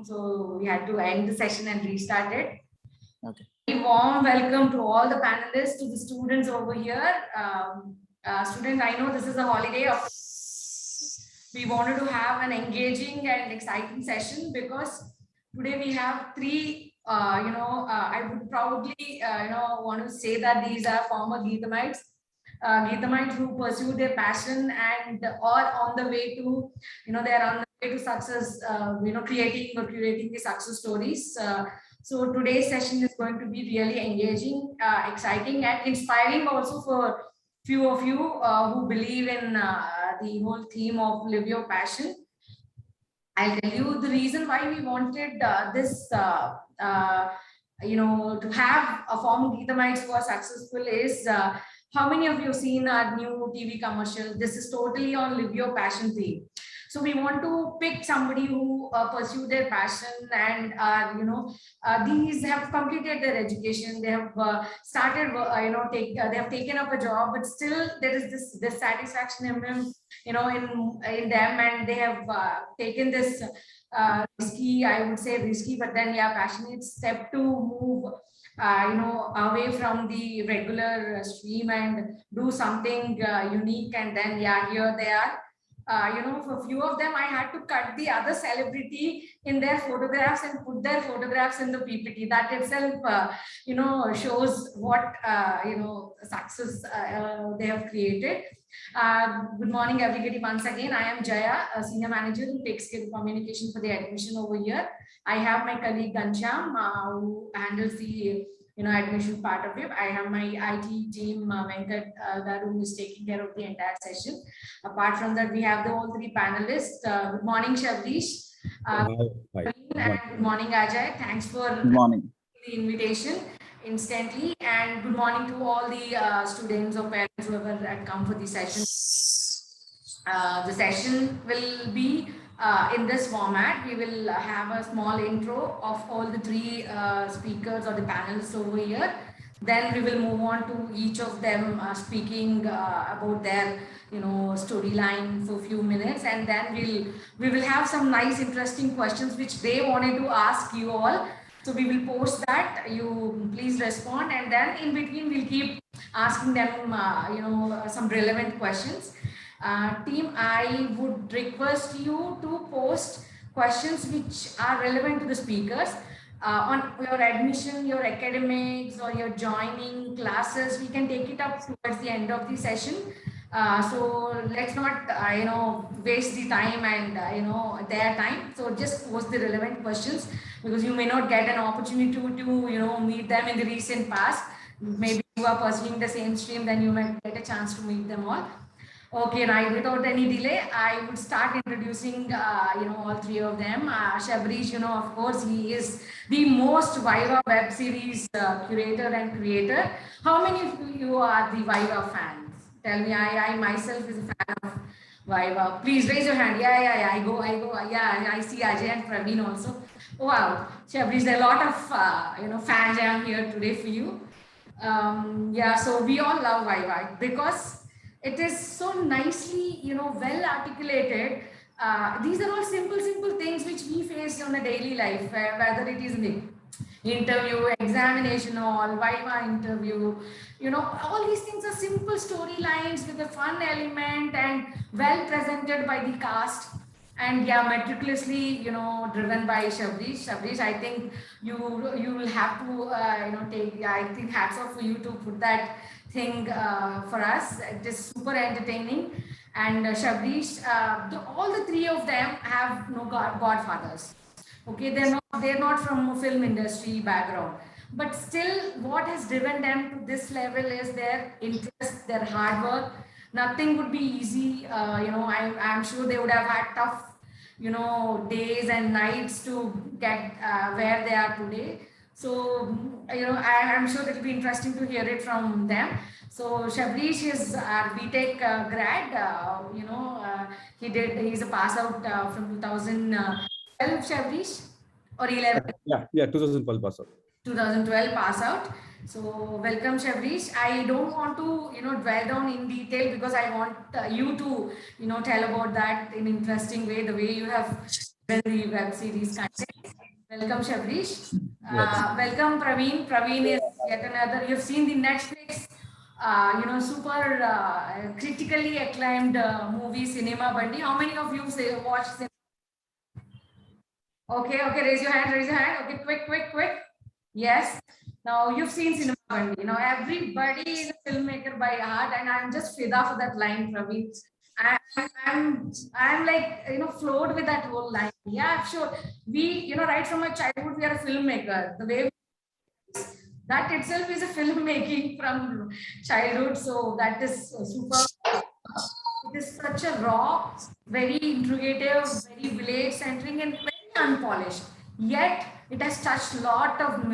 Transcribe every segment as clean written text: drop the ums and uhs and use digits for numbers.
so we had to end the session and restart it. Okay. A warm welcome to all the panelists, to the students over here. Students, I know this is a holiday. We wanted to have an engaging and exciting session because today we have three, I would proudly, want to say that these are former Geethamites. Geethamites who pursue their passion and are on the way to, they are on the way to success, creating or curating the success stories. So today's session is going to be really engaging, exciting and inspiring also for few of you who believe in the whole theme of live your passion. I'll tell you the reason why we wanted this, to have a form of Geethamites who are successful is how many of you have seen our new TV commercial? This is totally on live your passion theme. So we want to pick somebody who pursue their passion and these have completed their education. They have started, they have taken up a job, but still there is this dissatisfaction in them, in them, and they have taken this risky, I would say risky, but then passionate step to move away from the regular stream and do something unique. And then here they are. For a few of them, I had to cut the other celebrity in their photographs and put their photographs in the PPT. That itself, shows what, success they have created. Good morning, everybody. Once again, I am Jaya, a senior manager who takes care of communication for the admission over here. I have my colleague Gansham, who handles the admission part of it. I have my IT team, Venkat Garu, who is taking care of the entire session. Apart from that, we have all three panelists. Good morning, Shabdish. Hi. And good morning, Ajay. Thanks for the invitation instantly. And good morning to all the students or parents who have come for the session. The session will be in this format. We will have a small intro of all the three speakers or the panelists over here. Then we will move on to each of them speaking about their storyline for a few minutes, and then we will have some nice interesting questions which they wanted to ask you all. So we will post that. You please respond, and then in between we'll keep asking them some relevant questions. Team, I would request you to post questions which are relevant to the speakers on your admission, your academics, or your joining classes. We can take it up towards the end of the session. So let's not, waste the time and, their time. So just post the relevant questions because you may not get an opportunity to meet them in the recent past. Maybe you are pursuing the same stream, then you might get a chance to meet them all. Okay, now without any delay, I would start introducing, all three of them. Shabrish, of course, he is the most Viva web series curator and creator. How many of you are the Viva fans? Tell me, I myself is a fan of Viva. Please raise your hand. Yeah, I go. Yeah, I see Ajay and Praveen also. Wow, Shabrish, there are a lot of, fans I am here today for you. So we all love Viva because it is so nicely, well articulated. These are all simple things which we face on a daily life, whether it is the interview, examination, or Viva interview. All these things are simple storylines with a fun element and well presented by the cast. And meticulously, driven by Shabrish. Shabrish, I think you will have to, take. I think hats off for you to put that thing for us. It is super entertaining. And Shabrish, all the three of them have no godfathers. Okay, they're not from a film industry background, but still, what has driven them to this level is their interest, their hard work. Nothing would be easy. I'm sure they would have had tough, days and nights to get where they are today. So, I'm sure it will be interesting to hear it from them. So, Shabrish is our BTech grad. He's a pass out from 2012, Shabrish, or 11? Yeah, 2012 pass out. 2012 pass out. So welcome, Shabrish. I don't want to, dwell down in detail because I want you to, tell about that in an interesting way, the way you have done the web series content. Welcome, Shabrish. Welcome, Praveen. Praveen is yet another. You've seen the Netflix, super critically acclaimed movie, Cinema Bandi. How many of you say watched? Okay, raise your hand. Okay, quick. Yes. Now you've seen Cinema Bandi. Now everybody is a filmmaker by heart, and I'm just fida for that line, Praveen. I'm like, flowed with that whole line. Yeah, sure. We, right from our childhood, we are a filmmaker. The way that itself is a filmmaking from childhood. So that is super. It is such a raw, very integrative, very village centering, and very unpolished. Yet it has touched a lot of,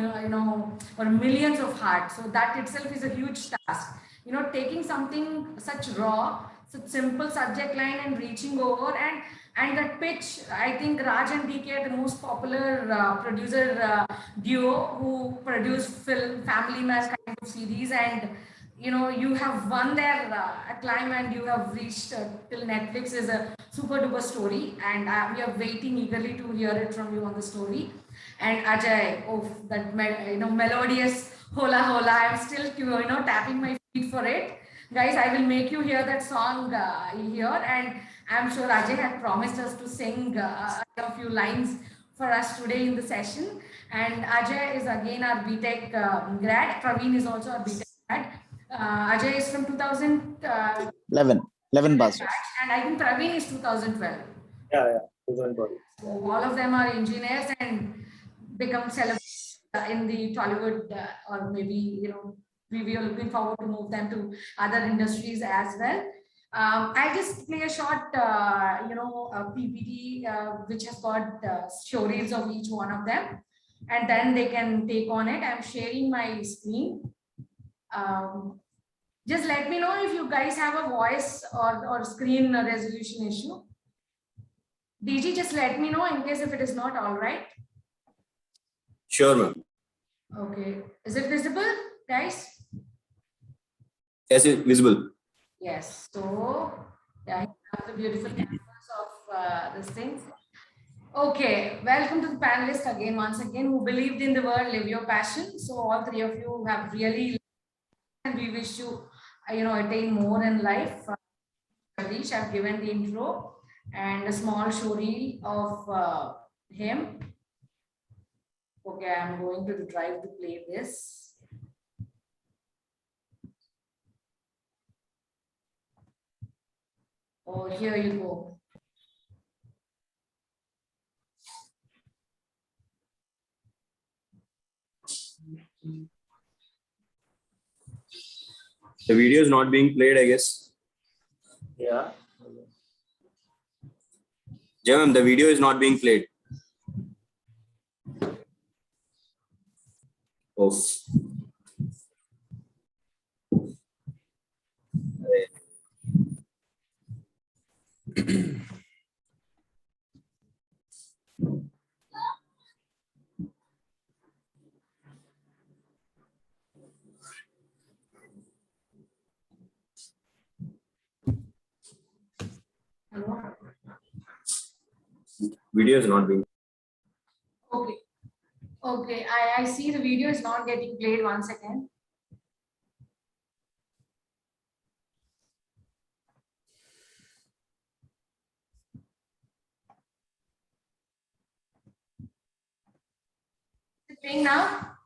or millions of hearts. So that itself is a huge task. Taking something such raw, such simple subject line and reaching over and that pitch. I think Raj and DK are the most popular producer duo who produce film, family man kind of series, and you have won their acclaim and you have reached till Netflix is a super duper story, and we are waiting eagerly to hear it from you on the story. And Ajay, oh, that melodious hola hola, I'm still tapping my feet for it. Guys, I will make you hear that song here, and I'm sure Ajay had promised us to sing a few lines for us today in the session. And Ajay is again our BTech grad. Praveen is also our BTech grad. Ajay is from 2011 batch. And I think Praveen is 2012. Yeah, 2012. So all of them are engineers and become celebrities in the Tollywood, or maybe, we are looking forward to move them to other industries as well. I'll just play a short, PPT, which has got stories of each one of them, and then they can take on it. I'm sharing my screen. Just let me know if you guys have a voice or screen resolution issue. DG, just let me know in case if it is not all right. Sure, ma'am. Okay. Is it visible, guys? Yes, it's visible. Yes. So, yeah, you have the beautiful canvas of this thing. Okay. Welcome to the panelists again, once again, who believed in the word, live your passion. So all three of you have really, and we wish you, attain more in life. Jagdish, I've given the intro and a small story of him. Okay, I'm going to the drive to play this. Oh, here you go. The video is not being played, I guess. Yeah. Jai ma'am, the video is not being played. Oh. Hello? Video is not being. Okay. Okay, I see the video is not getting played. One second. Is it playing now?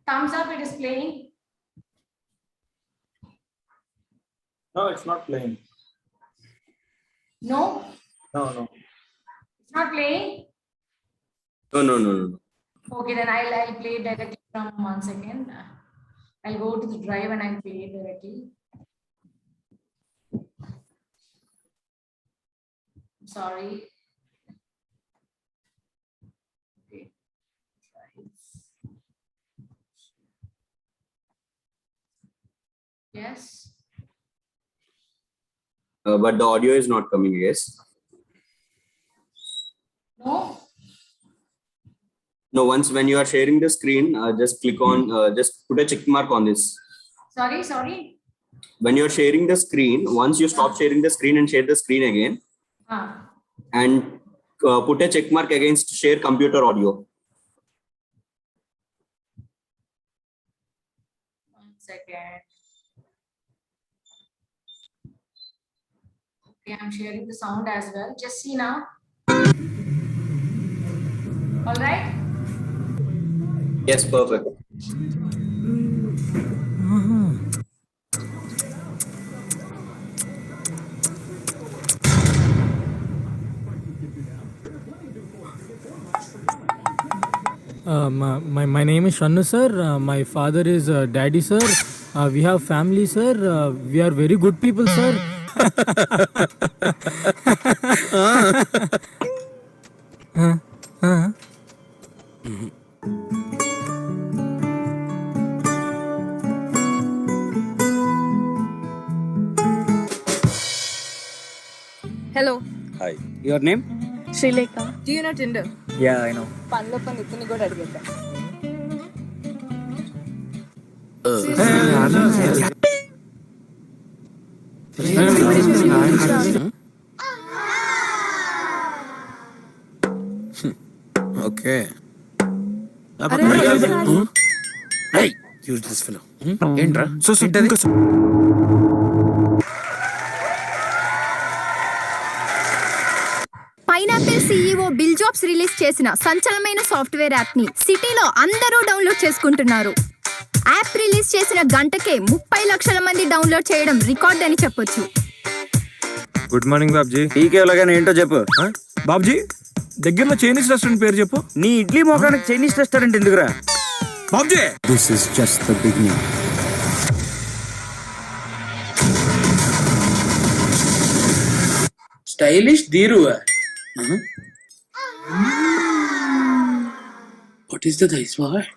Thumbs up, it is playing. No, it's not playing. No? No. It's not playing? No. Okay, then I'll play it directly from 1 second. I'll go to the drive and I'll play it directly. Sorry. Okay. Yes. But the audio is not coming, yes. No? No, when you are sharing the screen, just click on, just put a check mark on this. Sorry. When you're sharing the screen, once you stop sharing the screen and share the screen again, and put a check mark against share computer audio. second. Okay, I'm sharing the sound as well. Just see now. All right. Yes, perfect. My name is Shannu sir. My father is daddy sir. We have family sir. We are very good people sir. Hello, Hi. Your name? Srilekha. Do you know Tinder? Yeah, I know. పనిలో పని ఇతని కూడా అడిగేద్దాం. Okay. Hey, use this fellow. ఏంట్రా? ఏంటది? Pineapple CEO bill jobs release చేసిన సంచలనమైన software app ని సిటీలో అందరూ డౌన్లోడ్ చేసుకుంటున్నారు. యాప్ రిలీజ్ చేసిన గంటకే 30 లక్షల మంది డౌన్లోడ్ చేయడం రికార్డ్ అని చెప్పొచ్చు. Good morning Babji. టీకేలాగానే ఏంటో చెప్పు. బాబ్జీ దగ్గరలో చైనీస్ రెస్టారెంట్ పేరు చెప్పు. నీ ఇడ్లీ మొఖానికి చైనీస్ రెస్టారెంట్ ఎందుకురా? Babji this is just the beginning. Stylish Dhiru. What is the dice what?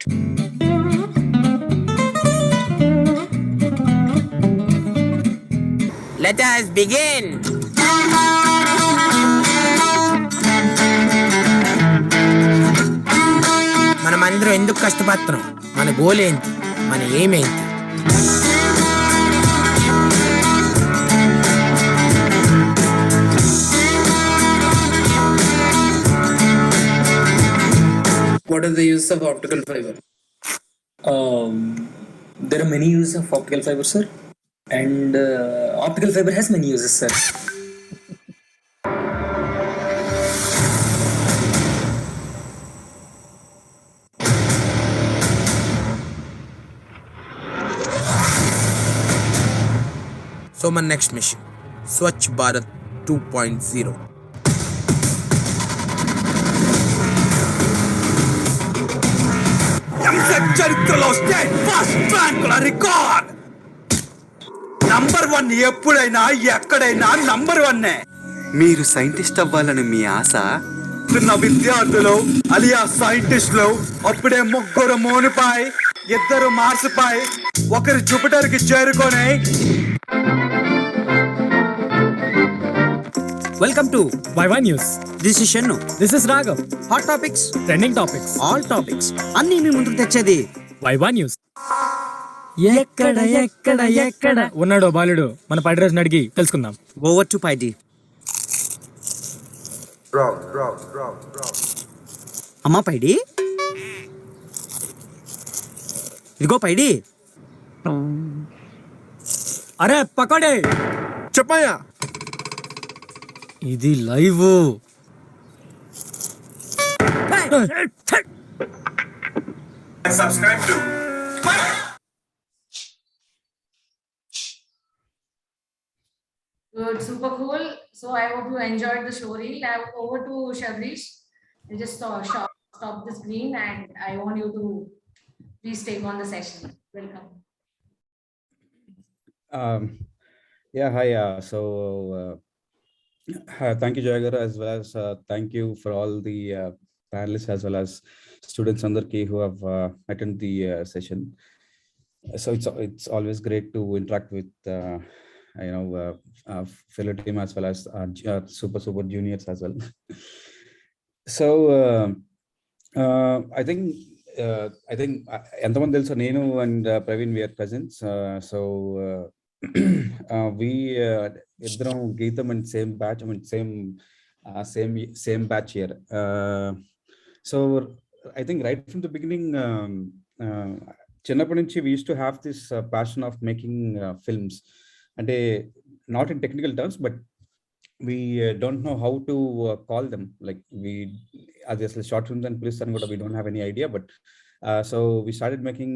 Let us begin. మనమందరం ఎందుకు కష్టపడుతున్నాం? మన గోల్ ఏంటి? మన ఏమేంటి? What is the use of optical fiber? There are many uses of optical fiber, sir, and optical fiber has many uses, sir. So my next mission, Swachh Bharat 2.0. చరిత్రలో state first ర్యాంకుల record. Number 1 ఎప్పుడైనా ఎక్కడైనా number 1. మీరు scientist అవ్వాలని మీ ఆశ. చిన్న విద్యార్థులు అలియా సైంటిస్టులు అప్పుడే 3 మూనుపై 2 మార్సుపై 1 Jupiter కి చేరుకొని Welcome to YY News. This is Shannu. This is Raghav. Hot topics, Trending topics. All topics అన్నీ మీ ముందుకు తెచ్చేది YY News. ఎక్కడ ఎక్కడ ఎక్కడ ఉన్నాడో బాలుడు? మన పడిరాజుని అడిగి తెలుసుకుందాం. ఓవర్ టు పైడి. అమ్మా పైడి, ఇదిగో పైడి. అరే పకోడే, చెప్పయ్యా. ఇది live. Subscribe to Good, super cool. So I hope you enjoyed the show reel. Now over to Shadrish. You just stop the screen and I want you to please take on the session. Welcome. Yeah, hi. Thank you, Jagaru, as well as thank you for all the panelists as well as students Andarki who have attended the session. So it's always great to interact with fellow team as well as super juniors as well. So I think ఎంతమంది తెలుసు, నేను and Praveen we are cousins. So we ఇద్దరం గీతం and same batch and same batch year. So I think right from the beginning చిన్నప్పటి నుంచి we used to have this passion of making films. అంటే not in technical terms, but we don't know how to call them. Like as a short films and police and we don't have any idea, but so we started making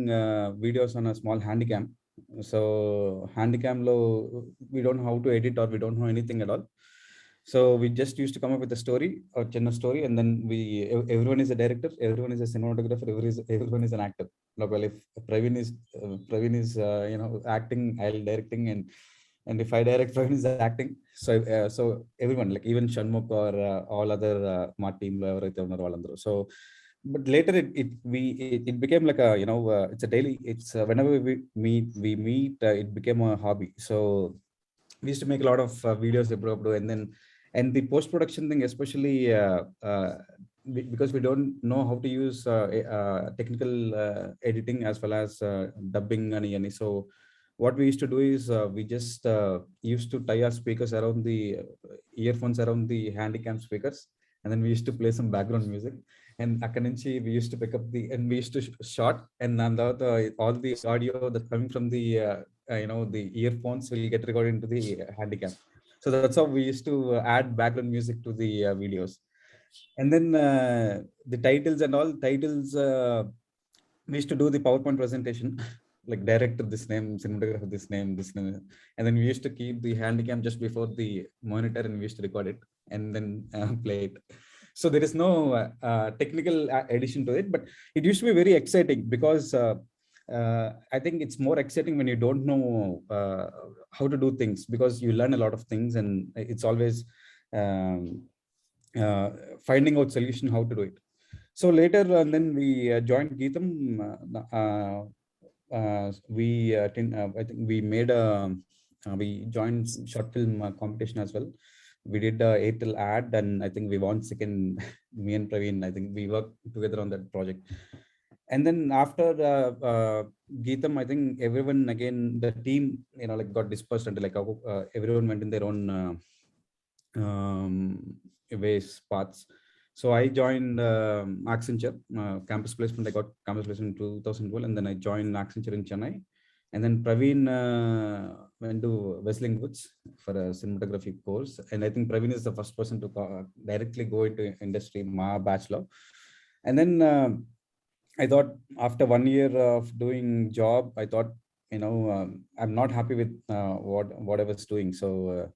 videos on a small handycam. So handycam lo we don't know how to edit or we don't know anything at all. So we just used to come up with a story or chinna story, and then everyone is a director, everyone is a cinematographer, everyone is an actor. Like, well, if Praveen is acting, I'll directing, and if I direct, Praveen is acting. So everyone, like even Shanmukh or all other my team lo evaraithe unnaru vallandaru. So but later it became like a it's a daily, it's whenever we meet it became a hobby. So we used to make a lot of videos and the post production thing, especially because we don't know how to use technical editing as well as dubbing and so what we used to do is we just used to tie our speakers around the earphones around the handycam speakers, and then we used to play some background music, and akkanunchi we used to pick up and we used to shot, and then all the audio that's coming from the the earphones will get recorded into the handycam. So that's how we used to add background music to the videos. And then the titles and all titles, we used to do the PowerPoint presentation, like director this name, cinematographer this name, and then we used to keep the handycam just before the monitor, and we used to record it and then play it. So there is no technical addition to it, but it used to be very exciting because I think it's more exciting when you don't know how to do things, because you learn a lot of things, and it's always finding out solution how to do it. So later, and then we joined Geetham. I think we made we joined short film competition as well. We did a Airtel ad, and I think we won second. Me and Praveen, I think we worked together on that project. And then after Geetham, I think everyone again, the team, like got dispersed and like everyone went in their own ways, paths. So I joined Accenture campus placement. I got campus placement in 2012, and then I joined Accenture in Chennai. And then Praveen went to Wesleyan Woods for a cinematography course. And I think Praveen is the first person to directly go into industry, my bachelor. And then I thought after 1 year of doing job, I thought, I'm not happy with what I was doing. So,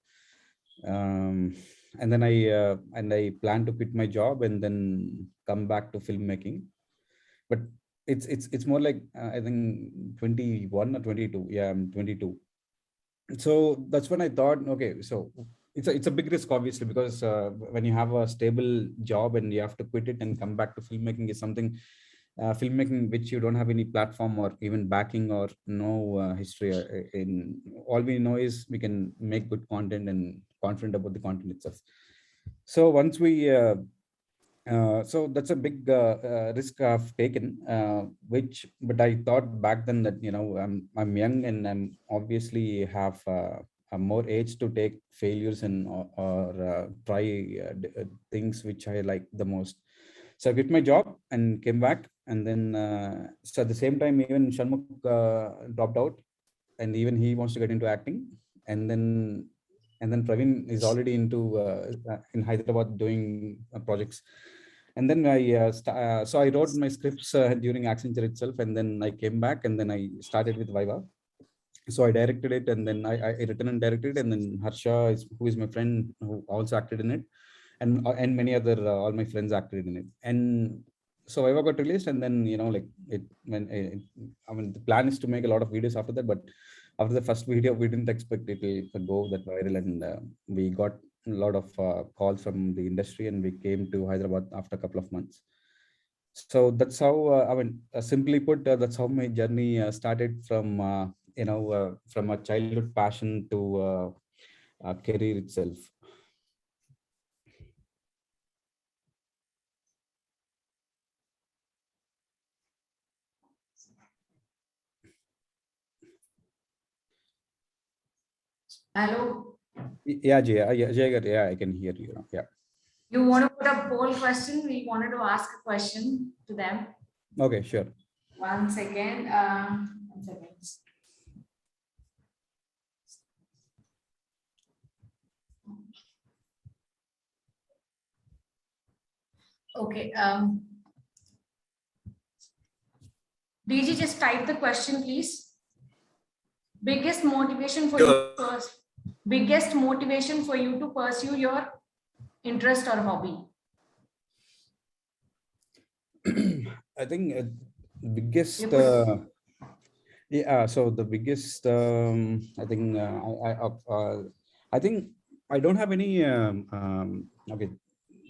and then I planned to quit my job and then come back to filmmaking. But it's more like I think 21 or 22. Yeah, I'm 22. So that's when I thought, okay, so it's a big risk, obviously, because when you have a stable job and you have to quit it and come back to filmmaking is something. Filmmaking which you don't have any platform or even backing or no history in. All we know is we can make good content and confident about the content itself. So once we so that's a big risk I've taken, but I thought back then that I'm young and I'm obviously have more age to take failures and or try things which I like the most. So I quit my job and came back, and then so at the same time even Shanmukh dropped out, and even he wants to get into acting, and then Praveen is already into in Hyderabad doing projects. And then so I wrote my scripts during Accenture itself, and then I came back, and then I started with Viva. So I directed it, and then I written and directed, and then Harsha who is my friend who also acted in it. And many other all my friends acted in it. And so Viva got released, and then I mean the plan is to make a lot of videos after that, but after the first video we didn't expect it will go that viral, and we got a lot of calls from the industry, and we came to Hyderabad after a couple of months. So that's how I mean simply put, that's how my journey started from from a childhood passion to a career itself. Hello. Yeah, Jay, yeah, I can hear you now. Yeah. You want to put a poll question? We wanted to ask a question to them. Okay, sure. One second. One second. Okay. DG, just type the question, please. Biggest motivation for biggest motivation for you to pursue your interest or hobby? I think biggest. Yeah. So the biggest. I think. I think I don't have any. Okay.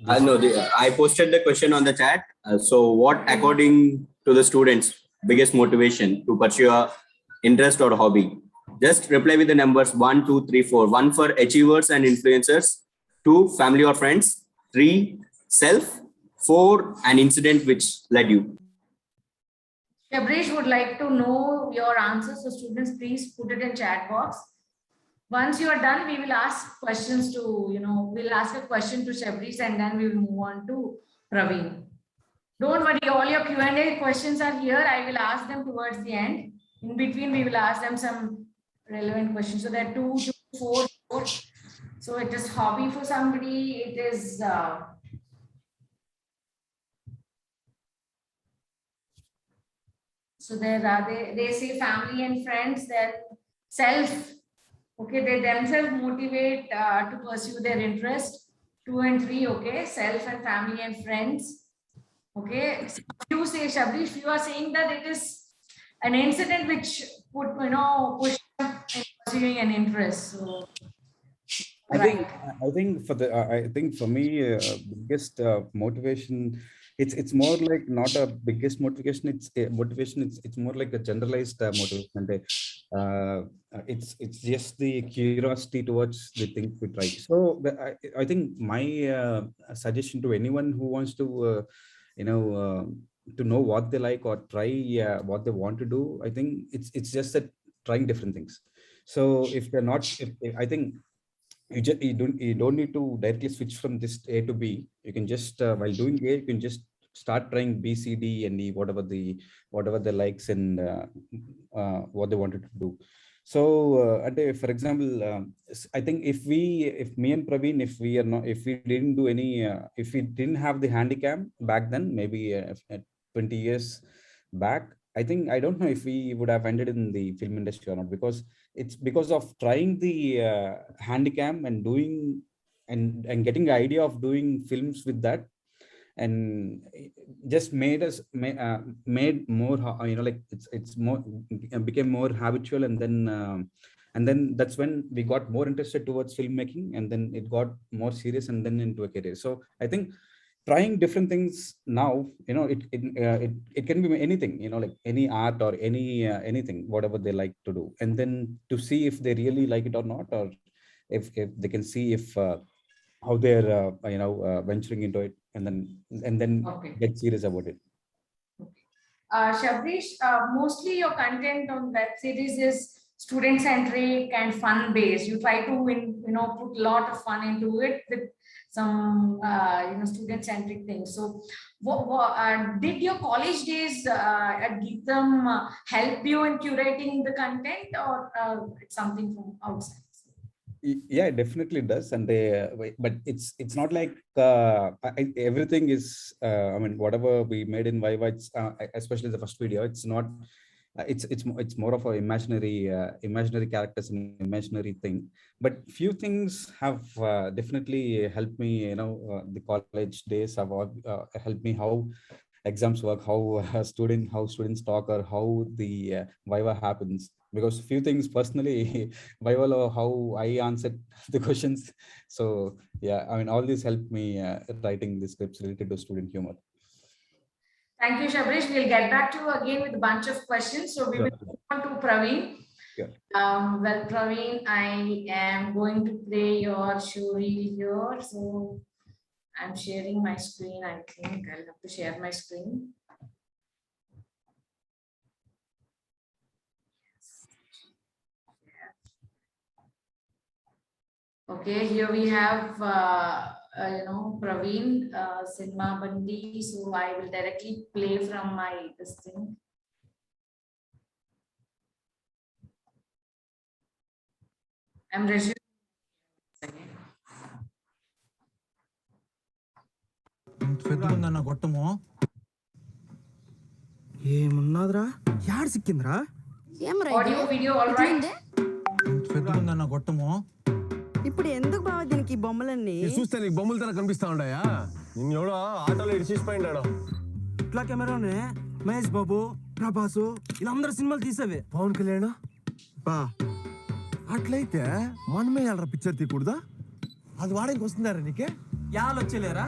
No, I posted the question on the chat. So, what, according to the students, biggest motivation to pursue a interest or hobby? Just reply with the numbers 1, 2, 3, 4. 1 for achievers and influencers. 2, family or friends. 3, self. 4, an incident which led you. Shabrish would like to know your answers. So, students, please put it in chat box. Once you are done, we will ask questions to, we'll ask a question to Shabrish and then we will move on to Praveen. Don't worry, all your Q&A questions are here. I will ask them towards the end. In between, we will ask them some relevant questions. So there are 2, 4, 4. So it is hobby for somebody. It is so there are they say family and friends, then self. Okay, they themselves motivate to pursue their interest. 2 and 3, okay, self and family and friends. Okay, so you say, Shabrish, you are saying that it is an incident which would, push them in pursuing an interest. So, I think for me, biggest motivation. It's more like not a biggest motivation. It's a motivation. It's more like a generalized motivation. It's just the curiosity towards the things we try. So I think my suggestion to anyone who wants to to know what they like or try what they want to do, I think it's just that trying different things. So if they're not, I think you don't need to directly switch from this A to B. You can just while doing A, you can just start trying B, C, D, and E, whatever the likes and what they wanted to do. So for example, I think if me and Praveen, if we didn't do any, if we didn't have the handicap back then, maybe 20 years back, I don't know if we would have ended in the film industry or not, because it's because of trying the handicap and doing and getting the idea of doing films with that, and just made us made more like it's more became more habitual, and then that's when we got more interested towards filmmaking, and then it got more serious and then into a career. So I think trying different things now, it can be anything, like any art or anything, whatever they like to do, and then to see if they really like it or not, or if they can see if how they're venturing into it, and then get serious about it. Shabrish, mostly your content on web series is student centric and fun based. You try to put a lot of fun into it with some student centric things. So did your college days at Geetham help you in curating the content, or it's something from outside? Yeah, it definitely does, and but it's not like everything is I mean, whatever we made in Viva, it's especially the first video, it's not it's more of an imaginary characters and imaginary thing, but few things have definitely helped me. The college days have helped me how exams work, how students talk, or how the Viva happens. Because few things personally, Viva, how I answered the questions. So yeah, I mean, all this helped me writing the scripts related to student humor. Thank you, Shabrish. We'll get back to you again with a bunch of questions. So we will move on to Praveen. Yeah. Well, Praveen, I am going to play your show reel here. So I'm sharing my screen. I think I'll have to share my screen. Okay, here we have Praveen, Cinema Bandi. So I will directly play from my this thing. I'm resuming. పెట్టుకుందన్న గొట్టము ఏమున్నదిరా యాడ్ సిక్కిందిరా Audio, video, all right. పెట్టుకుందన్న గొట్టము ఇప్పుడు ఎందుకు బావ దీనికి బొమ్మలన్నీ చూస్తే నీకు బొమ్మల తన కనిపిస్తా ఉంటాయా నిన్ను ఎవడో ఆటోలో ఇడిచిపోయినాడు ఇట్లా కెమెరానే మహేష్ బాబు ప్రభాసు వీళ్ళందరూ సినిమాలు తీసేవే పవన్ కళ్యాణ్ బా అట్లయితే మనమే వెళ్ళరా పిక్చర్ తీయకూడదా అది వాడడానికి వస్తున్నారా నీకే యాలు వచ్చేలేరా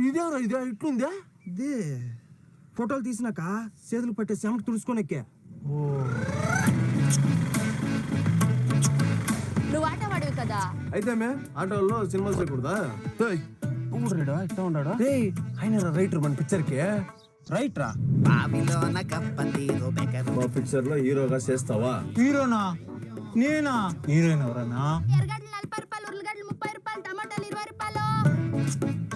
ఇదేరా ఇదే ఇట్లుందే ఇదే ఫోటోలు తీసినాక చేతులు పట్టే చెమట తుడుచుకొని ఎక్కా నువ్వు ఆట వాడివి కదా. అయితే మే ఆటోల్లో సినిమాలు చేయకూడదా ఊరేడా ఇట్లా ఉన్నాడా ఆయన రైటర్ మన పిక్చర్ కి రైట్ రా మా పిక్చర్ లో హీరోగా చేస్తావా హీరోనా నేనా హీరోయిన్ ఎవరన్నా ఎర్రగడ్డలు 40 రూపాయలు, ఉర్లగడ్డలు 30 రూపాయలు, టమాటాలు 20 రూపాయలు.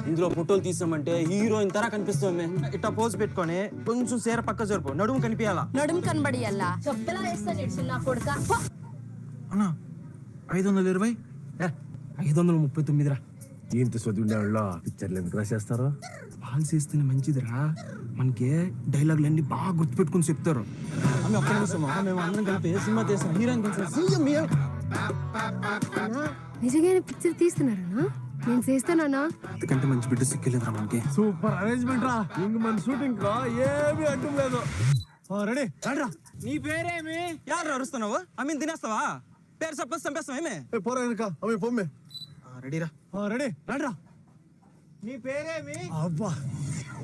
ఇందులో ఫోటోలు తీసామంటే హీరోయిన్ తరా కనిపిస్తుంది. ఇట్లా పోజ్ పెట్టుకొని కొంచెం సేర పక్క జరుపు, నడుము కనిపించాలా. నడుము కనబడియల్లా చెప్పులా వేస్తాను నా కొడుక. అన్నా 520 539 రా. ఇంత చదివిన పిక్చర్లు ఎందుకు రాసేస్తారు పాలు చేస్తేనే మంచిదిరా, మనకి డైలాగులు అన్ని బాగా గుర్తుపెట్టుకుని చెప్తారు. ఆమె ఒక్క నిమిషం, మేము అందరం కలిపి సినిమా తీస్తాం. హీరోయిన్ నిజంగానే పిక్చర్ తీస్తున్నారనా? నేను చేస్తానా? అంతకంటే మంచి బిడ్డ సిక్కలేదురా మనకి. సూపర్ అరేంజ్మెంట్ రా ఇంక మన షూటింగ్ లో ఏమీ అడ్డం లేదు రెడీ రా నీ పేరేమి? యారు అరుస్తున్నావు? ఆమె తినేస్తావా? పేరు చెప్పొచ్చు చంపేస్తాం ఏమే. పోరా వెనక అవి పొమ్మే రెడీరా రెడీ రా నీ పేరేమి? అబ్బా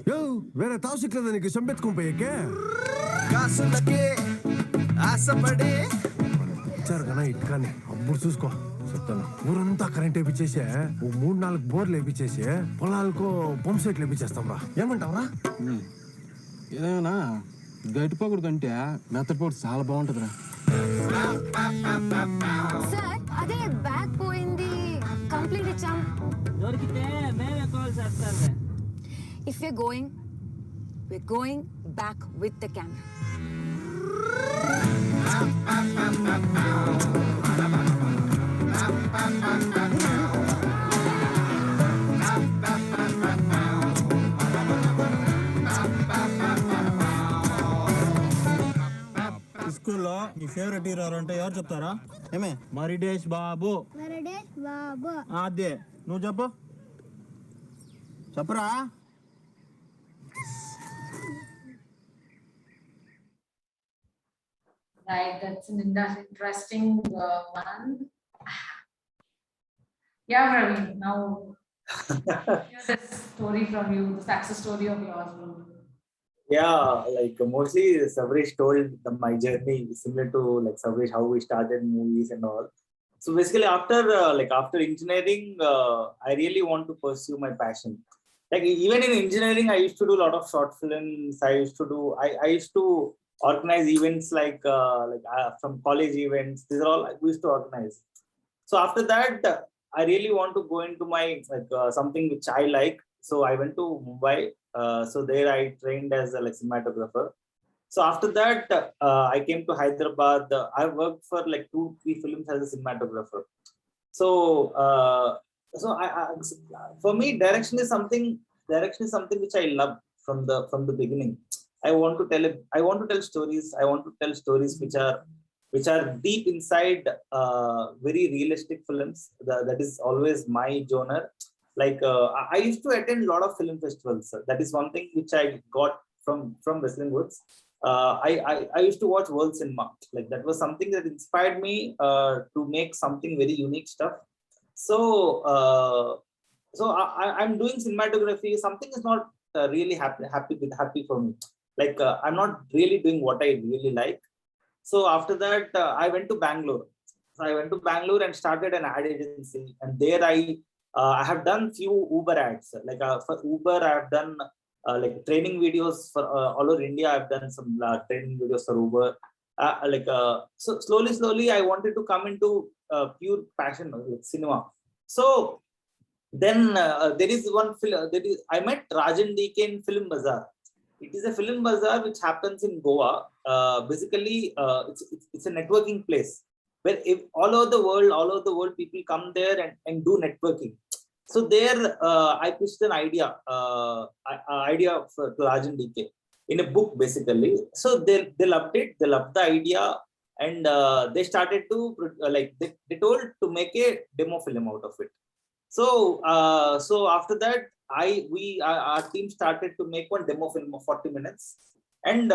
యో వేరే తావసిక్లేదా నీకు చంపెత్తుకొని పోయేకే ఆశపడే ఇచ్చారు కదా ఇటుకాని అప్పుడు చూసుకో చెప్తాను. ఊరంతా కరెంట్ వేపించేసే 3-4 బోర్లు వేపించేసి పొలాలకు పంప్ సెట్లు వేపించేస్తాం రా ఏమంటావురా ఏదైనా గట్టిపోకూడదు కంటే మెత్తడిపోడు చాలా బాగుంటుందిరా. సార్ అదే బ్యాగ్ పోయింది, కంప్లీట్ ఇచ్చాం. దొరికితే మేమే కాల్ చేస్తాం. If you going back with the camera. స్కూల్లో నీ ఫేవరెట్ హీరో అంటే ఎవరు చెప్తారా? ఏమే మరిడేష్ బాబు. అదే నువ్వు చెప్పు చెప్పరా. Right, that's an interesting one. Yeah, Ravi, now hear this story from you, the success story of yours. Yeah, like mostly Savresh told my journey similar to like Savresh, how we started movies and all. So basically after engineering, I really want to pursue my passion. Like even in engineering, I used to do a lot of short films. I used to organize events from college events. These are all we used to organize. So after that, I really want to go into my something which I like. So I went to Mumbai. So there I trained as a cinematographer. So after that, I came to Hyderabad. I worked for 2-3 films as a cinematographer. So for me, direction is something which I love from the beginning. I want to tell stories. I want to tell stories which are deep inside very realistic films. That is always my genre. I used to attend a lot of film festivals. That is one thing which I got from Wrestling Woods. I used to watch world cinema. That was something that inspired me to make something very unique stuff. So I'm doing cinematography. Something is not really happy for me. I'm not really doing what I really like. So after that, I went to Bangalore. So I went to Bangalore and started an ad agency. And there I have done few Uber ads. For Uber, I have done training videos for all over India. I've done some training videos for Uber. So slowly, I wanted to come into pure passion with cinema. So then there is one film. I met Rajan DK in Film Bazaar. It is a film bazaar which happens in Goa. Basically, it's a networking place. where if all over the world, people come there and do networking. So there, I pitched an idea, idea for Rajan DK in a book basically. So they loved it. They loved the idea, and they started to they told to make a demo film out of it. So so after that, our team started to make one demo film of 40 minutes, and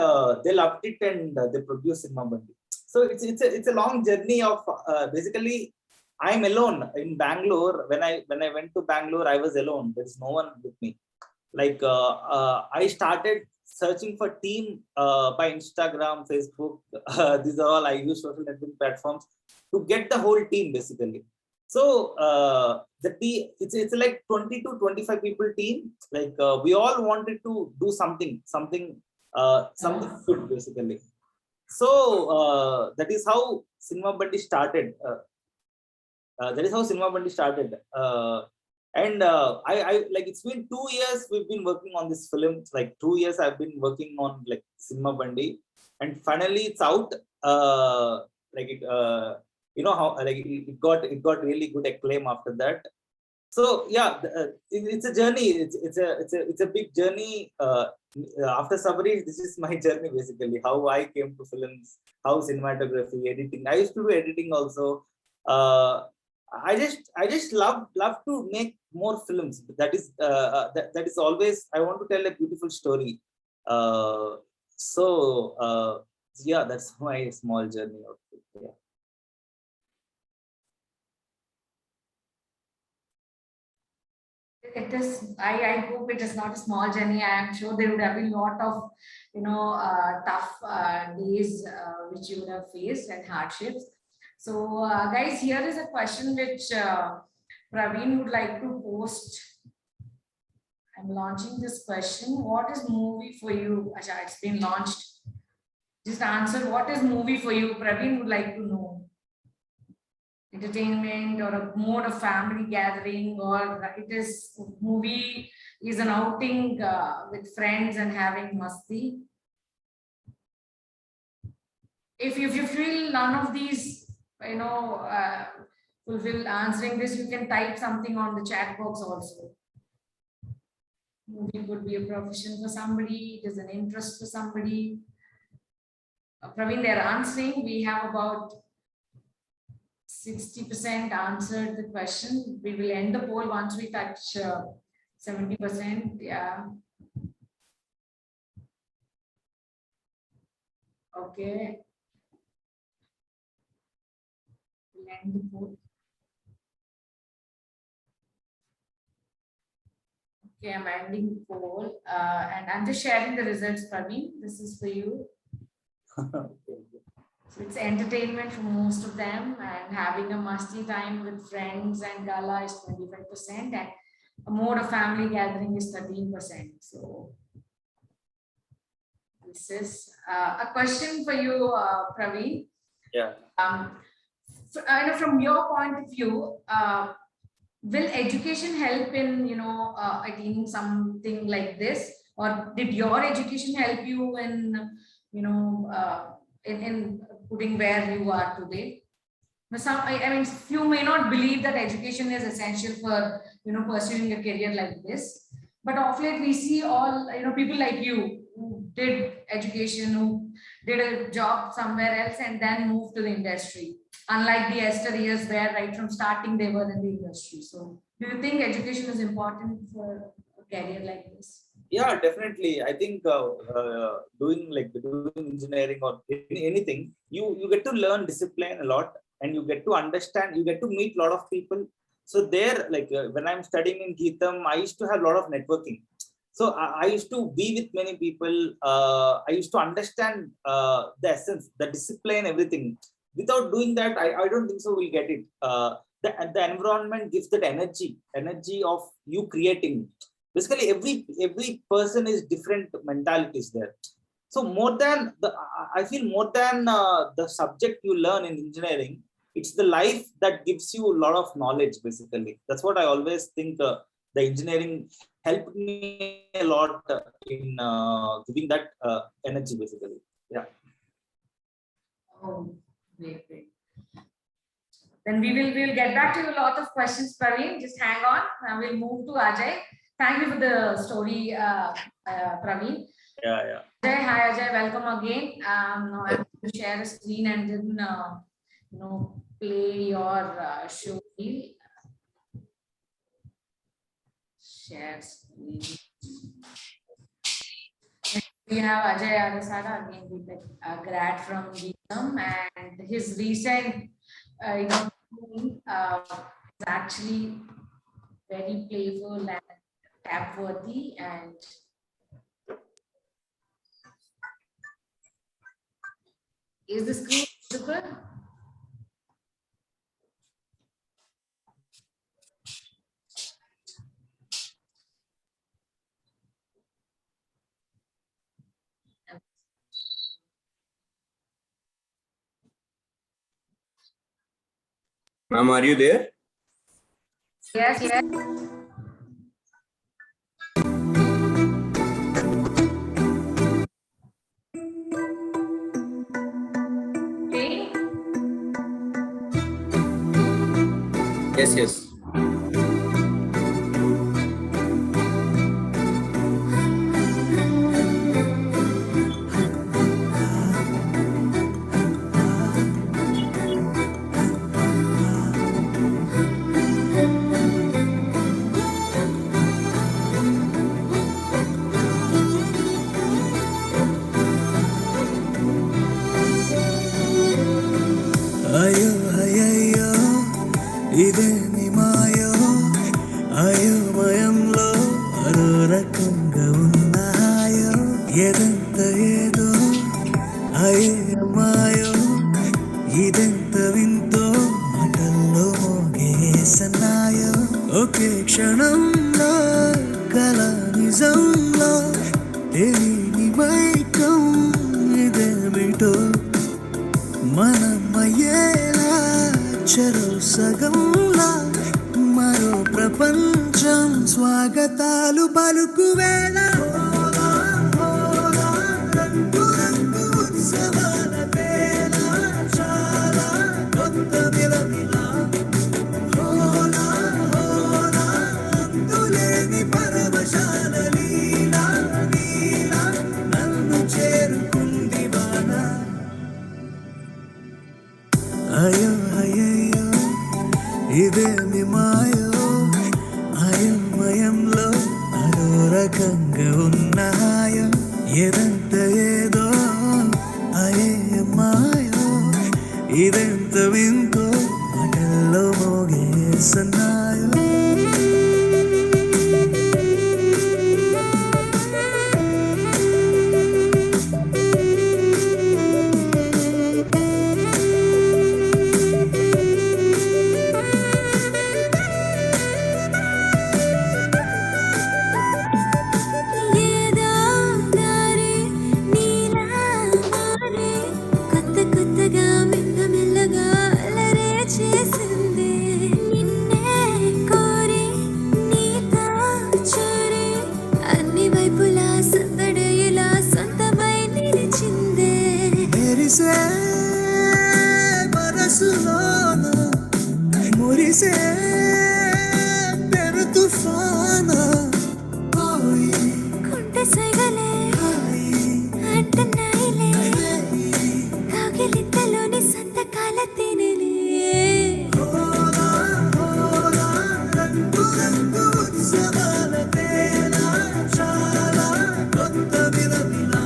they loved it, and they produced Cinema Bandi. So it's a long journey of basically. I'm alone in Bangalore. When I went to Bangalore, I was alone. There's no one with me. Like I started searching for team by Instagram, Facebook. These are all I use social networking platforms to get the whole team basically. So the team, it's like 20 to 25 people team. Like we all wanted to do something good basically. So that is how Cinema Bandi started. That is how Cinema Bandi started. And I like, it's been 2 years we've been working on this film. It's like 2 years I've been working on like Cinema Bandi, and finally it's out. You know how like it got really good acclaim after that. So yeah, it's a journey. It's a big journey. After Sabri, this is my journey basically. How I came to films, how cinematography, editing. I used to do editing also. I just love to make more films. That is that is always, I want to tell a beautiful story. So yeah, that's my small journey of it. Yeah. It is, I hope it is not a small journey. I am sure there would have been a lot of, tough days which you would have faced and hardships. So guys, here is a question which Praveen would like to post. I'm launching this question. What is movie for you? Acha, it's been launched. Just answer, what is movie for you? Praveen would like to know. Entertainment or a mode of family gathering, or it is movie is an outing with friends and having masti. If you feel none of these, fulfill answering this, you can type something on the chat box also. Movie could be a profession for somebody, it is an interest for somebody. Praveen, they're answering. We have about 60% answered the question. We will end the poll once we touch 70%. Yeah. Okay. We'll end the poll. Okay, I'm ending the poll. And I'm just sharing the results, Praveen. This is for you. So it's entertainment for most of them, and having a musty time with friends and gala is 25%, and a mode of family gathering is 13%. So this is a question for you, Praveen. Yeah. From your point of view, will education help in attaining something like this, or did your education help you in in putting where you are today? I mean, few may not believe that education is essential for pursuing a career like this, but of late we see all people like you who did education, who did a job somewhere else and then moved to the industry, unlike the Esterias where right from starting they were in the industry. So do you think education is important for a career like this? Yeah, definitely. I think doing engineering or anything, you get to learn discipline a lot, and you get to understand, you get to meet a lot of people. So there, when I'm studying in Geetham, I used to have a lot of networking. So I used to be with many people. I used to understand the essence, the discipline, everything. Without doing that, I don't think so we'll get it. The environment gives that energy of you creating. Basically, every person is different mentalities there. So I feel more than the subject you learn in engineering, it's the life that gives you a lot of knowledge. Basically, that's what I always think. The engineering helped me a lot in giving that energy. Basically, yeah. Oh, great. Then we'll get back to you a lot of questions, Praveen. Just hang on. We'll move to Ajay. Thank you for the story, Praveen. Yeah. Ajay, hi Ajay, welcome again. Now I'm going to share a screen and then play your show reel. Share screen. We have Ajay Arasada, again with a grad from GM, and his recent is actually very playful and tap worthy, and is the screen visible? Ma'am, are you there? Yes. Okay. Yes. అయ్యో ఇదేమి మాయో అయోమయంలో మరో రకంగా ఉన్నాయో ఎదంత ఏదో అయ్యమాయో ఇదెంత వింతో మాటల్లో మోగేసన్నాయో ఒకే క్షణంలో కల నిజంలో తెలియని మైకం ఇదేమిటో మనమయ్యేలా చెరో సగంలా మరో ప్రపంచం స్వాగతాలు పలుకు వేళ రంగు ఉత్సవాల వేళ చాలా కొత్త విలవిలా హోలా అంతులేని పరవశాల లీలా నీలా నన్ను చేరుకుంది వాన అయ్యో ఇదేమి మాయో అయోమయంలో మరో రకంగా ఉన్నాయో ఎదంత ఏదో అయ్యమాయో ఇదెంత వింతో మాటల్లో మోగేసన్నాయో మనసులోన మురిసే పెరు తుఫాన కుంట సగలే అంటనాయిలే కాగిలింతలోని సంతకాల తినలే రంగు ఉత్సవాల వేళ చాలా కొత్త విలవిలా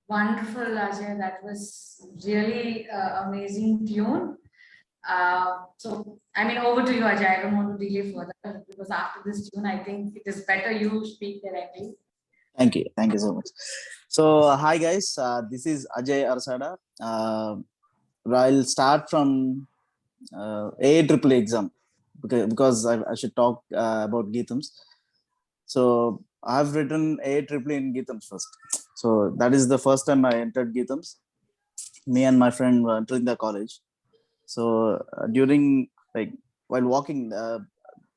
Wonderful, Ajay. That was really amazing tune. So, I mean, over to you, Ajay. I don't want to delay further because after this tune, I think it is better you speak directly. Thank you so much. So, hi guys. This is Ajay Arasada. I'll start from AAAA exam because I should talk about Geetams. So I've written AAAA in Geetams first. So that is the first time I entered Geetams. Me and my friend were entering the college. So during while walking,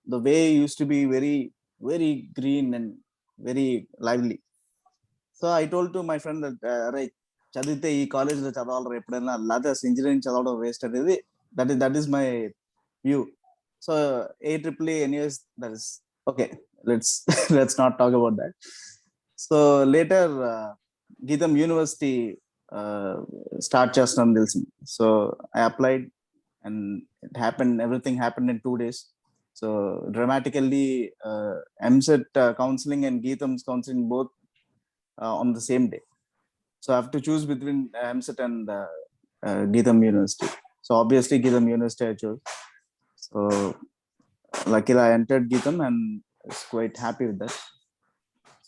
the way used to be very, very green and very lively. So I told to my friend that, right, చదివితే ఈ కాలేజ్లో చదవాలి ఎప్పుడైనా, లేకపోతే engineering చదవడం waste అనేది, that is my view. So AEEE anyways, that is okay. Let's let's not talk about that. So later Geetham University start చేస్తాం తెలిసింది. So I applied and it happened, everything happened in 2 days. So dramatically MCET counseling and Geetham's counseling both on the same day. So I have to choose between MCET and Geetham University. So obviously Geetham University I chose. So luckily I entered Geetham and I was quite happy with that.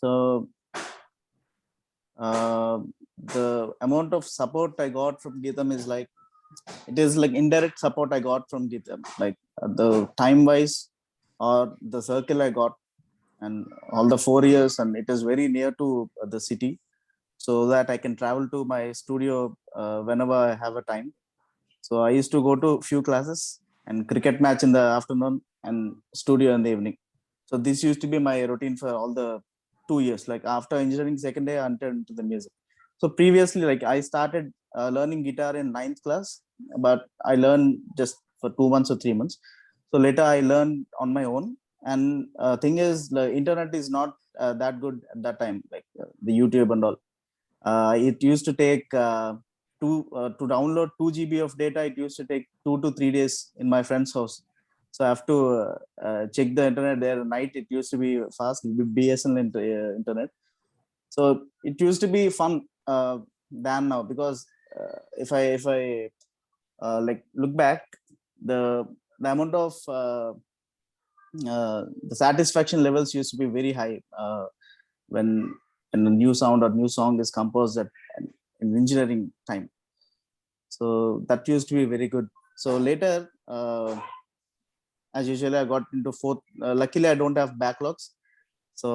So the amount of support I got from Geetham is like, it is like indirect support I got from Geetham, like the time wise or the circle I got, and all the 4 years, and it is very near to the city, so that I can travel to my studio whenever I have a time. So I used to go to few classes and cricket match in the afternoon and studio in the evening. So this used to be my routine for all the 2 years. Like after engineering second day, I entered into the music. So previously, like I started learning guitar in 9th class, but I learned just for 2 months or 3 months. So later I learned on my own. And thing is, the internet is not that good at that time, like the YouTube and all. It used to take to download 2 GB of data. It used to take 2 to 3 days in my friend's house. So I have to check the internet there at night. It used to be fast, BSNL internet. So it used to be fun than now, because if I like look back, the amount of the satisfaction levels used to be very high when a new sound or new song is composed at in engineering time. So that used to be very good. So later, as usually, I got into fourth. Luckily, I don't have backlogs. So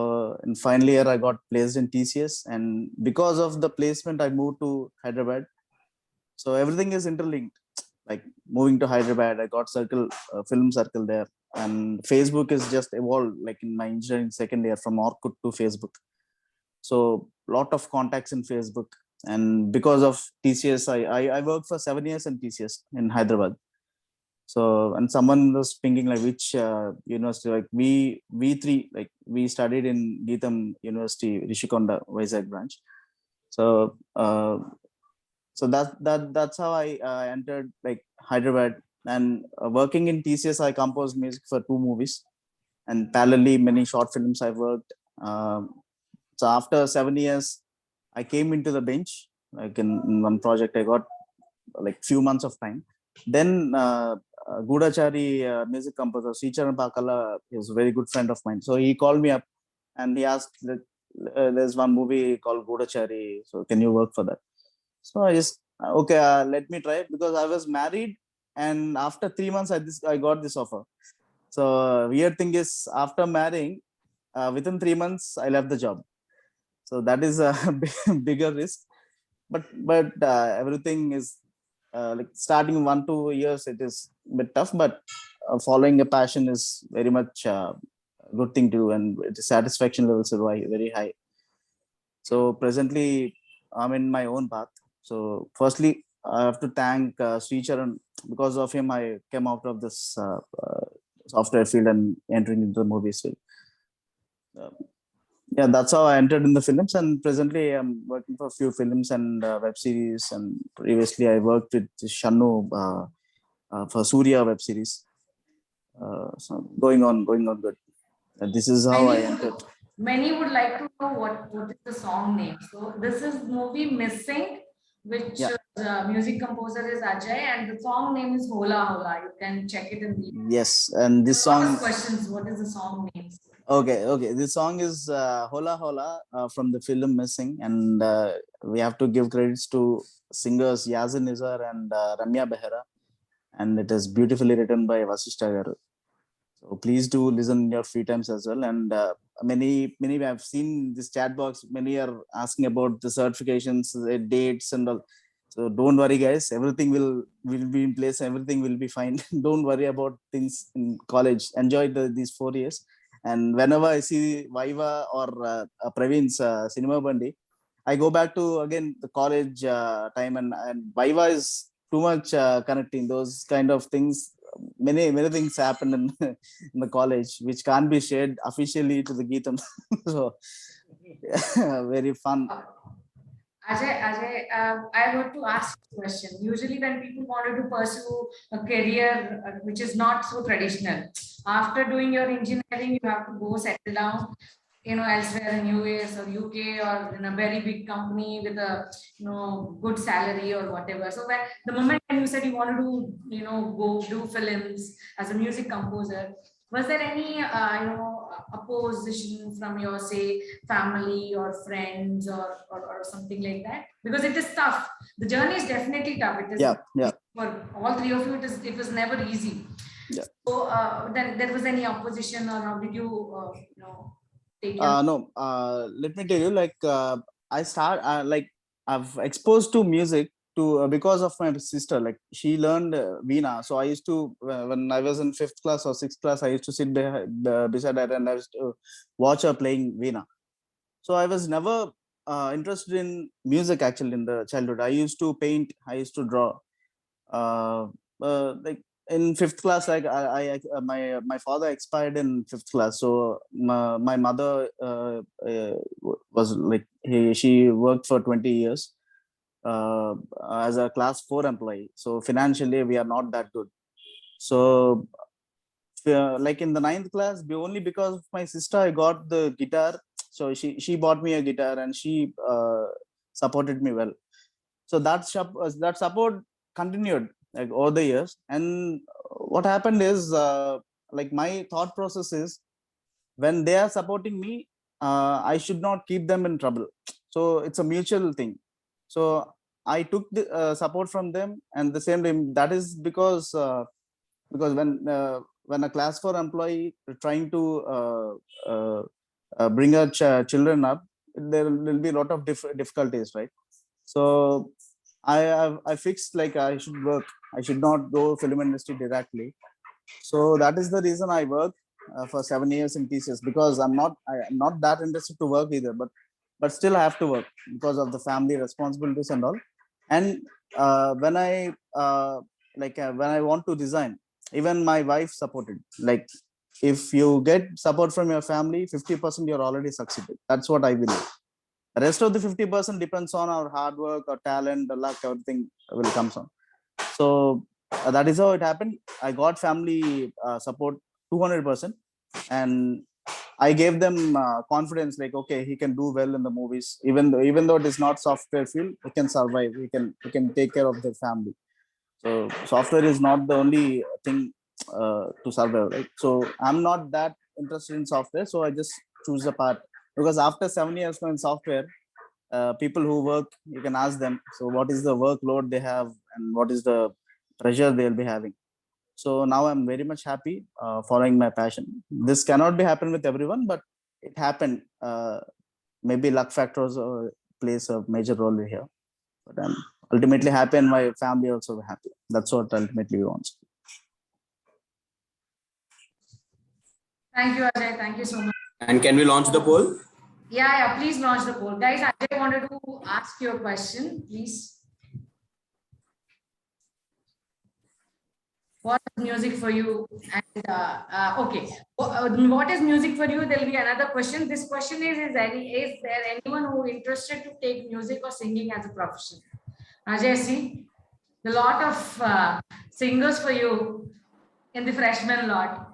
in final year, I got placed in TCS, and because of the placement, I moved to Hyderabad. So everything is interlinked. Like moving to Hyderabad, I got film circle there, and Facebook is just evolved. Like in my engineering second year, from Orkut to Facebook. So lot of contacts in Facebook, and because of TCS, I worked for 7 years in TCS in Hyderabad. So, and someone was thinking like which university, like we3, like we studied in Geetham University, Rishikonda, Vizag branch. So so that's how I entered like Hyderabad, and working in TCS, I composed music for 2 movies, and parallelly many short films I worked. So after 7 years, I came into the bench. Like in one project, I got like few months of time. Then Gudachari music composer Sricharan Pakala is a very good friend of mine. So he called me up and he asked, there's one movie called Gudachari, so can you work for that? So I just okay, let me try, because I was married, and after 3 months I got this offer. So weird thing is, after marrying, within 3 months I left the job. So that is a bigger risk, but everything is like starting 1-2 years, it is a bit tough, but following a passion is very much good thing to do, and the satisfaction levels are very high. So presently I'm in my own path. So firstly, I have to thank Sricharan. Because of him, I came out of this software field and entering into the movies field. Yeah, that's how I entered in the films, and presently I'm working for a few films and web series. And previously I worked with Shannu for Surya web series. So going on good. This is how I entered. Many would like to know what is the song name. So this is movie Missing, which music composer is Ajay, and the song name is Hola Hola. You can check it in the. Yes, and this song. Questions. What is the song name? Okay. This song is Hola Hola from the film Missing, and we have to give credits to singers Yazin Nizar and Ramya Behera, and it is beautifully written by Vasishta Garu. So please do listen in your free times as well. And many I've seen this chat box. Many are asking about the certifications, the dates, and all. So don't worry, guys. Everything will be in place. Everything will be fine. Don't worry about things in college. Enjoy these 4 years. And whenever I see Viva or Praveen's Cinema Bandi, I go back to again the college time, and Viva is too much connecting those kind of things. Many things happen in, in the college which can't be shared officially to the Geetam. So very fun. Ajay, I want to ask a question. Usually when people wanted to pursue a career which is not so traditional, after doing your engineering, you have to go settle down, elsewhere in US or UK or in a very big company with a, good salary or whatever. So when the moment when you said you wanted to, go do films as a music composer, was there any, opposition from your, say, family or friends or something like that? Because it is tough. The journey is definitely tough. It is for all three of you. It was never easy. Yeah. So then there was any opposition, or how did you, take your? No. Let me tell you. I've exposed to music because of my sister. Like, she learned Veena. So I used to, when I was in 5th class or 6th class, I used to sit beside her and I used to watch her playing Veena. So I was never interested in music actually in the childhood. I used to paint, I used to draw. Like in 5th class, like my father expired in 5th class. So my mother was like, she worked for 20 years. As a class 4 employee, so financially we are not that good. So like in the 9th class, only because of my sister I got the guitar. So she bought me a guitar and she supported me well. So that support continued like over the years. And what happened is, like, my thought process is, when they are supporting me, I should not keep them in trouble. So it's a mutual thing. So I took the support from them, and the same time, that is because when a class 4 employee trying to bring her children up, there will be a lot of difficulties, right? So I fixed, like, I should work. I should not go film industry directly. So that is the reason I worked for 7 years in TCS, because I'm not that interested to work either, but still I have to work because of the family responsibilities and all. And when I want to design, even my wife supported. Like, if you get support from your family, 50% you're already succeeded. That's what I believe. The rest of the 50% depends on our hard work, our talent, the luck, everything will come on. So that is how it happened. I got family support 200%, and I gave them confidence, like, okay, he can do well in the movies, even though it is not software field, he can survive, he can take care of their family. So software is not the only thing to survive, right? So I'm not that interested in software, so I just choose a part, because after 7 years in software, people who work, you can ask them, so what is the workload they have and what is the pressure they'll be having. So now I'm very much happy following my passion. This cannot be happen with everyone, but it happened. Maybe luck factors plays a major role here. But I'm ultimately happy, and my family also happy. That's what ultimately we want. Thank you, Ajay. Thank you so much. And can we launch the poll? Yeah, please launch the poll. Guys, Ajay wanted to ask you a question, please. What is music for you? And okay, what is music for you? There'll be another question. This question is there anyone who is interested to take music or singing as a profession? Ajay, see, a lot of singers for you in the freshman lot.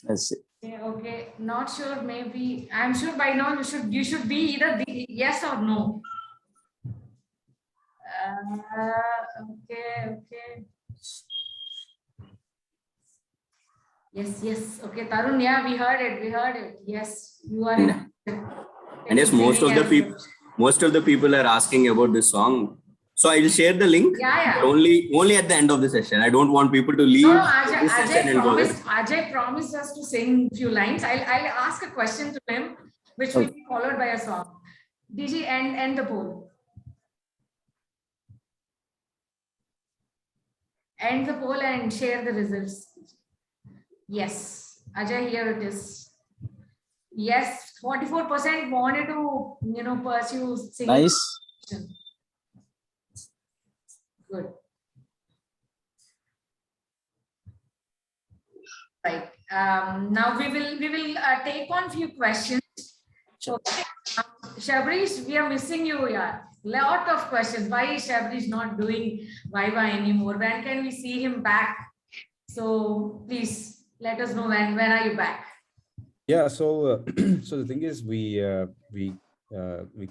Let's see. Okay, not sure. Maybe I'm sure by now you should be either yes or no. Okay. Yes. Okay, Tarun, yeah, we heard it. Yes, you are. And yes, most of the people are asking about this song. So I will share the link. Yeah. But only at the end of the session. I don't want people to leave. No, Ajay promised us to sing few lines. I'll ask a question to him, which will be followed by a song. DG, end the poll. end the poll and share the results. Yes, Ajay, here it is. Yes, 44% wanted to, pursue singing. Nice. Good. Right. Now we will take on few questions. Okay. Shabrish, we are missing you. Yeah, lot of questions. Why is Shabrish not doing Viva anymore? When can we see him back? So please let us know when are you back? Yeah, so so the thing is, we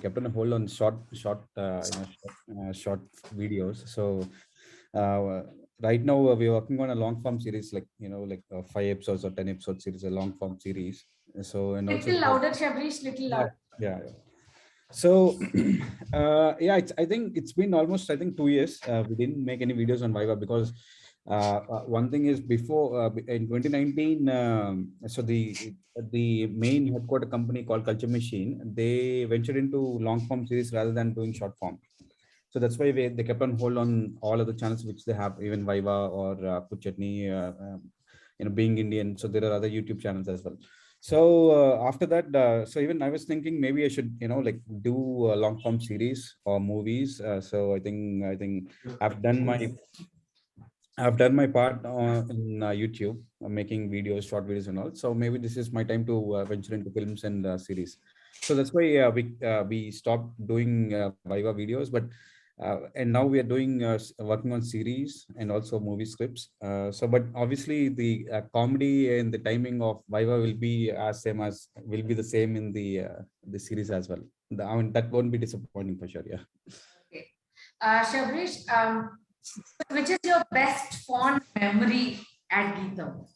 kept on a hold on short videos. So right now we're working on a long form series, like 5 episodes or 10 episode series, a long form series. So and also little louder, Shabrish, little louder. Yeah. So yeah, I think it's been almost 2 years. We didn't make any videos on Viva because one thing is, before in 2019, so the main headquarter company called Culture Machine, they ventured into long form series rather than doing short form. So that's why they kept on hold on all other channels which they have, even Viva or Put Chutney, Being Indian. So there are other YouTube channels as well. So after that, so even I was thinking maybe I should do a long form series or movies. So I think I've done my part in YouTube, making videos, short videos and all. So maybe this is my time to venture into films and series. So that's why we stopped doing Viva videos, but and now we are doing working on series and also movie scripts. So but obviously the comedy and the timing of Viva will be the same in the series as well. I mean, that won't be disappointing for sure. Yeah. Okay. Shabrish, which is your best fond memory at Geetham?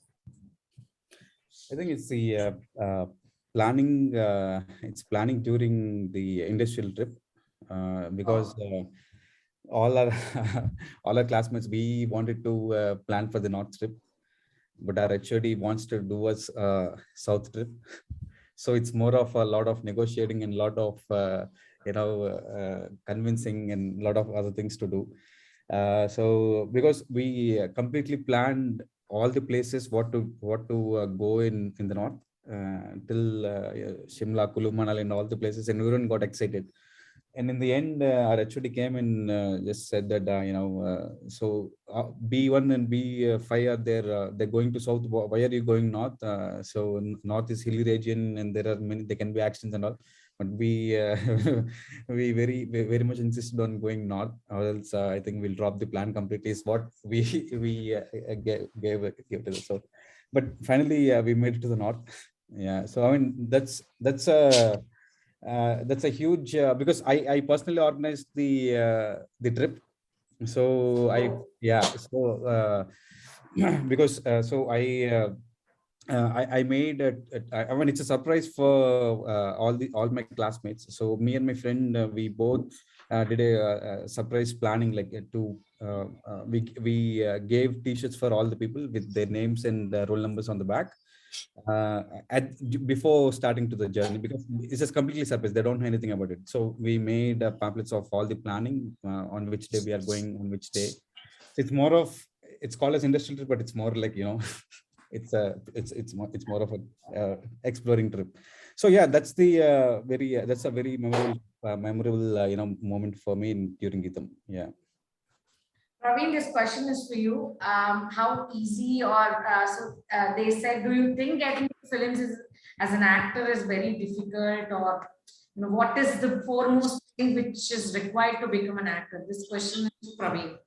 I think it's the planning. It's planning during the industrial trip, because all our classmates, we wanted to plan for the north trip, but our HOD wants to do us south trip. So it's more of a lot of negotiating and a lot of convincing and a lot of other things to do. So because we completely planned all the places what to go in the north, till Shimla, Kulu, Manali and all the places, and everyone got excited. And in the end, our HOD came and just said that so B1 and B5 are there. They're going to south. Why are you going north? So north is hilly region, and there can be accidents and all. But we we very much insisted on going north, or else I think we'll drop the plan completely. Is what we gave to the south. But finally, we made it to the north. Yeah. So I mean, that's a huge because I personally organized the trip. So because so I made I mean, it's a surprise for all my classmates. So me and my friend, we both did a surprise planning, like we gave t-shirts for all the people with their names and roll numbers on the back before starting to the journey, because it's just completely surprise. They don't know anything about it. So we made pamphlets of all the planning, on which day we are going, on which day. So it's called as industrial trip, but it's more like it's more of a exploring trip. So yeah, that's a very memorable moment for me during Geetham. Yeah. Praveen, this question is for you. How easy they said, do you think getting into films as an actor is very difficult, or what is the foremost thing which is required to become an actor? This question is to Praveen.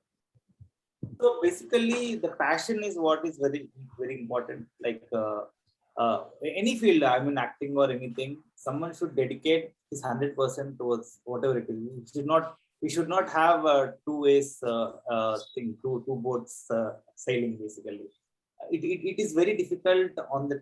So basically, the passion is what is very, very important. Like any field, I mean, acting or anything, someone should dedicate his 100% towards whatever it is. We should not have two ways thing, two boats sailing. Basically, it is very difficult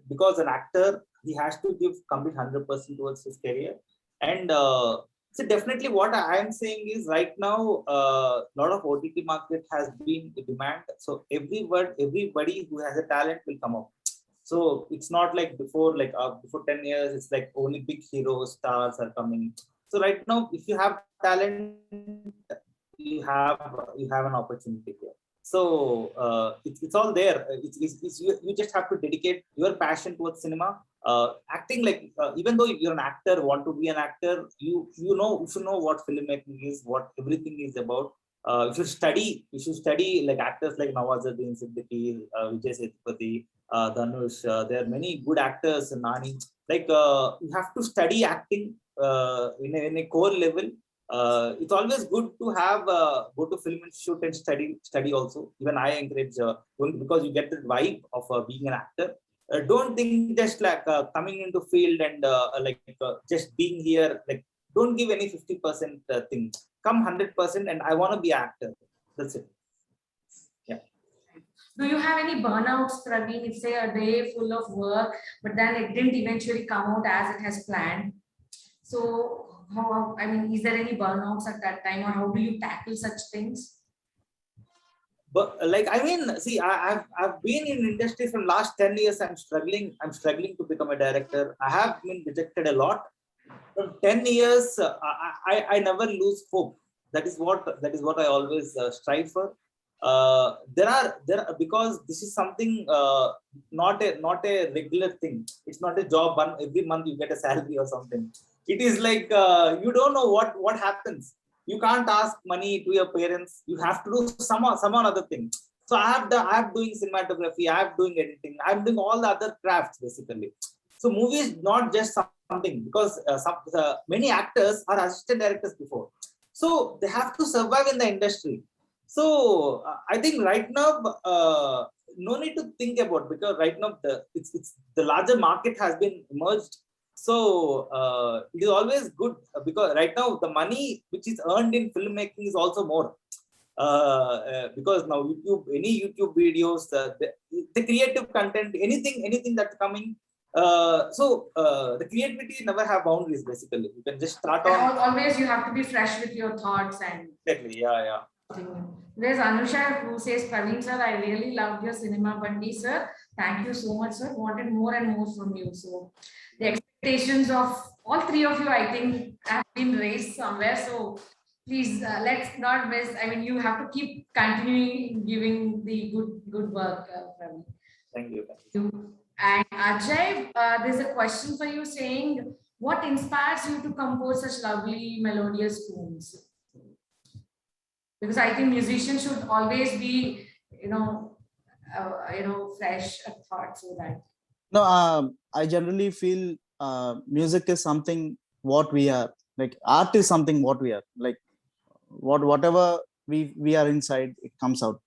because an actor, he has to give complete 100% towards his career. And so definitely what I am saying is, right now a lot of OTT market has been in demand. So everybody who has a talent will come up. So it's not like before 10 years, it's like only big heroes, stars are coming. So right now, if you have talent, you have an opportunity here. So it's all there. You just have to dedicate your passion towards cinema. Acting, like even though you're an actor, want to be an actor, you should know what filmmaking is, what everything is about. You should study like actors like Nawazuddin Siddiqui, Vijay Sethupathi, Dhanush. There are many good actors, Nani. Like you have to study acting in a core level. It's always good to have go to film institute and study also. Even I encourage going, because you get the vibe of being an actor. Don't think just like coming into field and just being here. Like, don't give any 50% thing. Come 100%, and I want to be an actor. That's it. Yeah. Do you have any burnouts, Praveen? If say a day full of work, but then it didn't eventually come out as it has planned. So, is there any burnouts at that time, or how do you tackle such things? But see, I've been in industry from last 10 years. I'm struggling to become a director. I have been rejected a lot. From 10 years, I never lose hope. That is what I always strive for. There are because this is something not a regular thing. It's not a job. Every month you get a salary or something. It is like you don't know what happens. You can't ask money to your parents. You have to do some other thing. So I have doing cinematography. I have doing editing. I'm doing all the other crafts basically. So movie is not just something, because many actors are assistant directors before. So they have to survive in the industry. So I think right now no need to think about, because right now the larger market has been emerged. So it is always good, because right now the money which is earned in filmmaking is also more. Because now any YouTube videos, the creative content, anything that's coming. So the creativity never have boundaries basically. You can just start on. Always you have to be fresh with your thoughts and. Exactly. Yeah. There's Anusha who says, Praveen sir, I really loved your cinema bandi, sir. Thank you so much, sir. Wanted more and more from you. So the expectations of all three of you, I think, have been raised somewhere. So please, let's not miss. You have to keep continuing giving the good work, Praveen. Thank you. And Ajay, there's a question for you saying, what inspires you to compose such lovely melodious tunes? Because I think musicians should always be, fresh at thought, so that. No, I generally feel music is something what we are. Like, art is something what we are. Like, whatever we are inside, it comes out.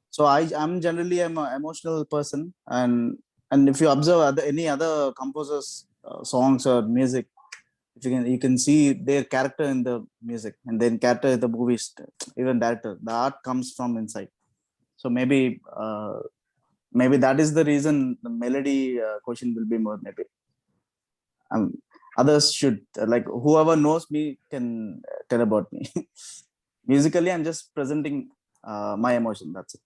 So I'm generally an emotional person, and if you observe any other composers' songs or music, if you can see their character in the music, and then character in the movies, even director, the art comes from inside. So maybe that is the reason the melody question will be more. Maybe others should, like, whoever knows me can tell about me. Musically, I'm just presenting my emotion. That's it.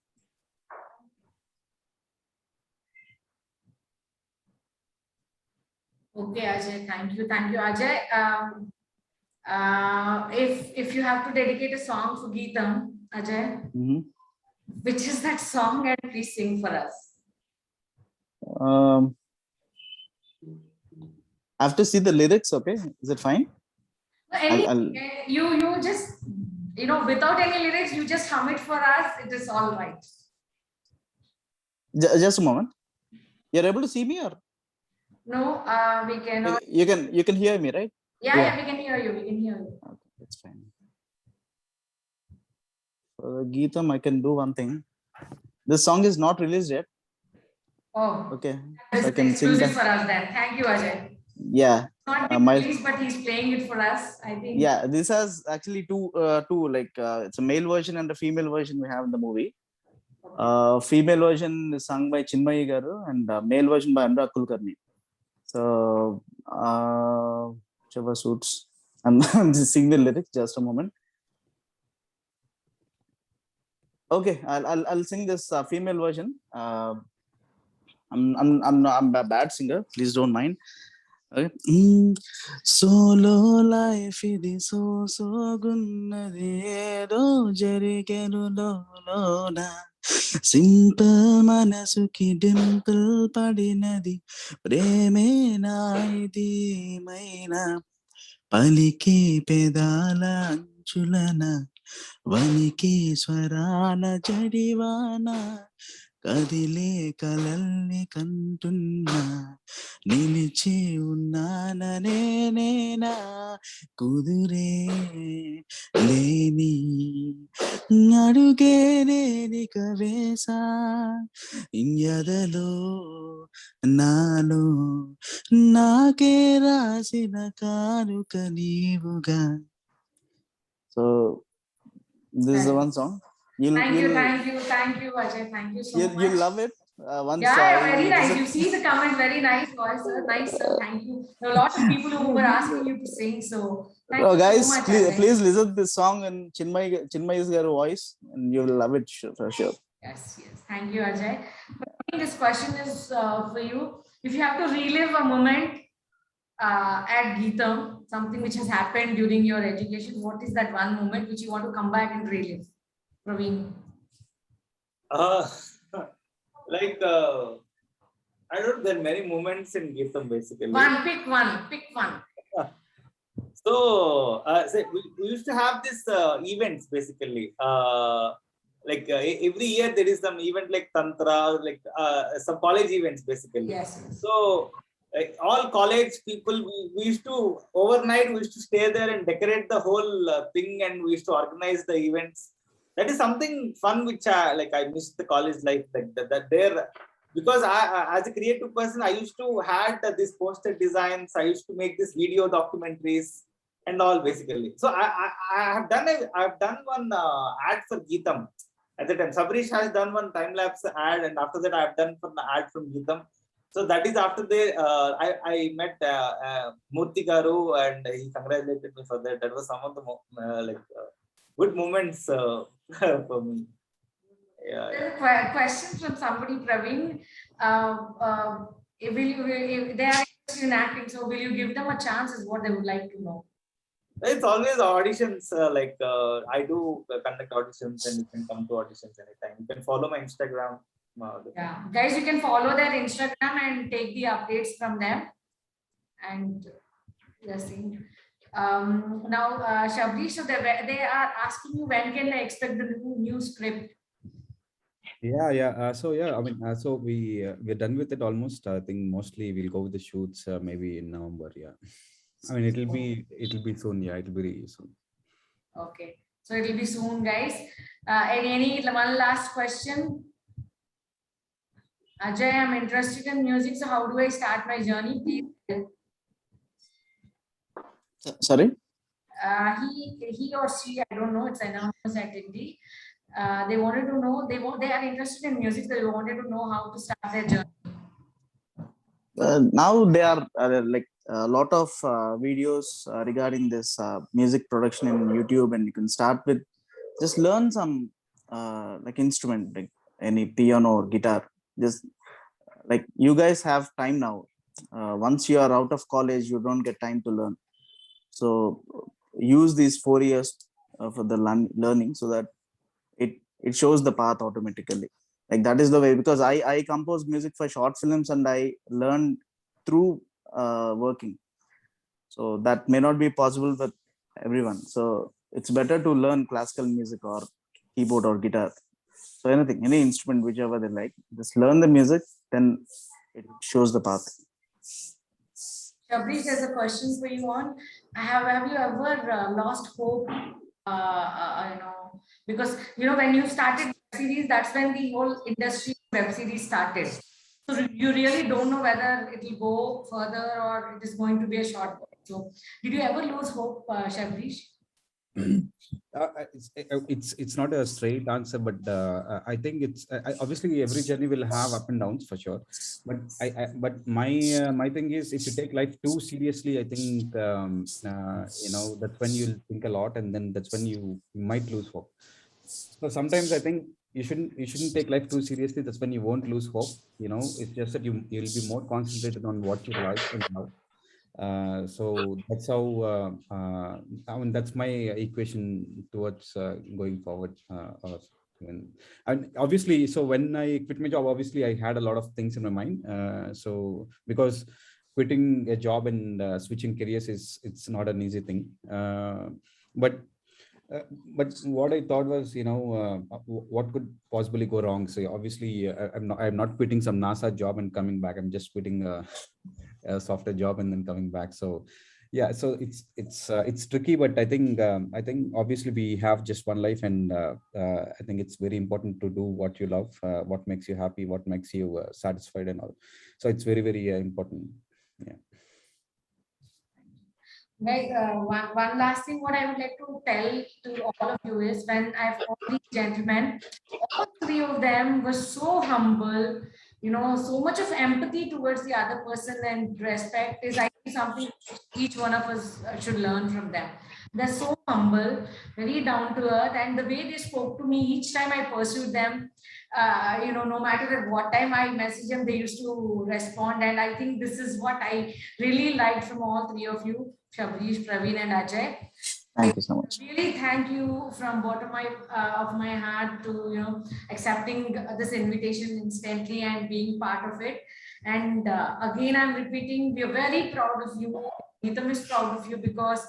Okay, Ajay, thank you, Ajay. If you have to dedicate a song for Geetam, Ajay, which is that song, and please sing for us. I have to see the lyrics. Okay, is it fine? You just without any lyrics, you just hum it for us. It is all right. Just a moment. You're able to see me, or? No, we cannot. You can hear me, right? Yeah, we can hear you. Okay, that's fine. For Geetam, I can do one thing. This song is not released yet. Oh, okay. I can sing that for us then. Thank you, Ajay. Yeah. Not been released, but he's playing it for us, I think. Yeah, this has actually two like it's a male version and a female version we have in the movie. Female version is sung by Chinmayi Garu, and male version by Anurag Kulkarni. So, whichever suits. I'm just singing the lyrics. Just a moment. Okay, I'll sing this female version. I'm a bad singer. Please don't mind. Okay. Solo life idi so gunnadi edo jarigenu lona simple మనసుకి డింపుల్ పడినది ప్రేమే నాయిది మైనా పలికే పెదాల అంచులన వనికి స్వరాల జడివాన కదిలే కలల్ని కంటున్నా నిలిచి ఉన్నాననే నేనా కుదురే లేని అడుగే నేనిక వేసా ఎదలో నాలో నాకే రాసిన కానుక నీవుగా. So this is the one song Thank you, Ajay. Thank you so much. you'll love it once Yeah, very you nice. visit. You see the comment, very nice voice, sir. Nice, sir. Thank you. There are a lot of people who were asking you to sing, so thank you guys, so much. please, Ajay. please listen to this song in Chinmay's voice and you will love it for sure. Yes. Thank you, Ajay. But I think this question is for you. If you have to relive a moment at Geetam, something which has happened during your education, what is that one moment which you want to come back and relive? Praveen. Like I don't know, there are many moments in Geetam basically. Pick one. So, we used to have this events basically. Every year there is some event like Tantra, like some college events basically. Yes. So, all college people, we used to overnight, we used to stay there and decorate the whole thing, and we used to organize the events. That is something fun which I miss the college life, like that there. Because I, as a creative person, I used to had this poster designs. I used to make this video documentaries and all basically. So I have done one ad for Geetam at the time. Sabrish has done one time lapse ad, and after that I have done an ad from Geetam. So that is after I met Murthy Garu, and he congratulated me for that. That was some of the good moments for me. There's a question from somebody, Praveen. If they are interested in acting, so will you give them a chance? Is what they would like to know. It's always auditions. I do conduct auditions, and you can come to auditions anytime. You can follow my Instagram. Yeah, guys, you can follow their Instagram and take the updates from them. And yes, now Shabri, so they are asking you when can I expect the new script? Yeah. So we're done with it almost. I think mostly we'll go with the shoots maybe in November. Yeah. I mean, it'll be soon. Yeah, it'll be really soon. Okay, so it'll be soon, guys. Any one last question? Ajay, I'm interested in music. So how do I start my journey? Please. Sorry. He or she, I don't know. It's anonymous attendee. They wanted to know. They are interested in music. So they wanted to know how to start their journey. Now there are a lot of videos regarding this music production in YouTube, and you can start with just learn some instrument like any piano or guitar. Just like you guys have time now. Once you are out of college, you don't get time to learn. So use these 4 years for the learning, so that it shows the path automatically. Like that is the way, because I compose music for short films, and I learned through working. So that may not be possible for everyone. So it's better to learn classical music or keyboard or guitar. So any instrument, whichever they like, just learn the music, then it shows the path. Shabri, there's a question for you on. Have you ever lost hope? Because when you started web series, that's when the whole industry of web series started. So you really don't know whether it will go further or it is going to be a short one. So did you ever lose hope, Shabrish? It's not a straight answer, but I think it's obviously every journey will have up and downs for sure. But my thing is, if you take life too seriously, I think that's when you'll think a lot, and then that's when you might lose hope. So sometimes I think you shouldn't take life too seriously. That's when you won't lose hope. It's just that you'll be more concentrated on what you like and how. So that's how that's my equation towards going forward. and obviously, so when I quit my job, obviously I had a lot of things in my mind. So because quitting a job and switching careers it's not an easy thing. But uh, but what I thought was, what could possibly go wrong? So obviously, I'm not quitting some NASA job and coming back. I'm just quitting a software job and then coming back. So yeah, so it's tricky, but I think obviously we have just one life, and I think it's very important to do what you love, what makes you happy, what makes you satisfied, and all. So it's very very important. Yeah. Right. One last thing, what I would like to tell to all of you is when I've all these gentlemen, all three of them were so humble, so much of empathy towards the other person and respect is, I think, something each one of us should learn from them. They're so humble, very down to earth, and the way they spoke to me each time I pursued them, no matter at what time I messaged them, they used to respond. And I think this is what I really liked from all three of you, Shabrish, Praveen, and Ajay. Thank you so much. Really thank you from bottom of my heart to accepting this invitation instantly and being part of it. And again, I'm repeating, we are very proud of you. Geetam is proud of you because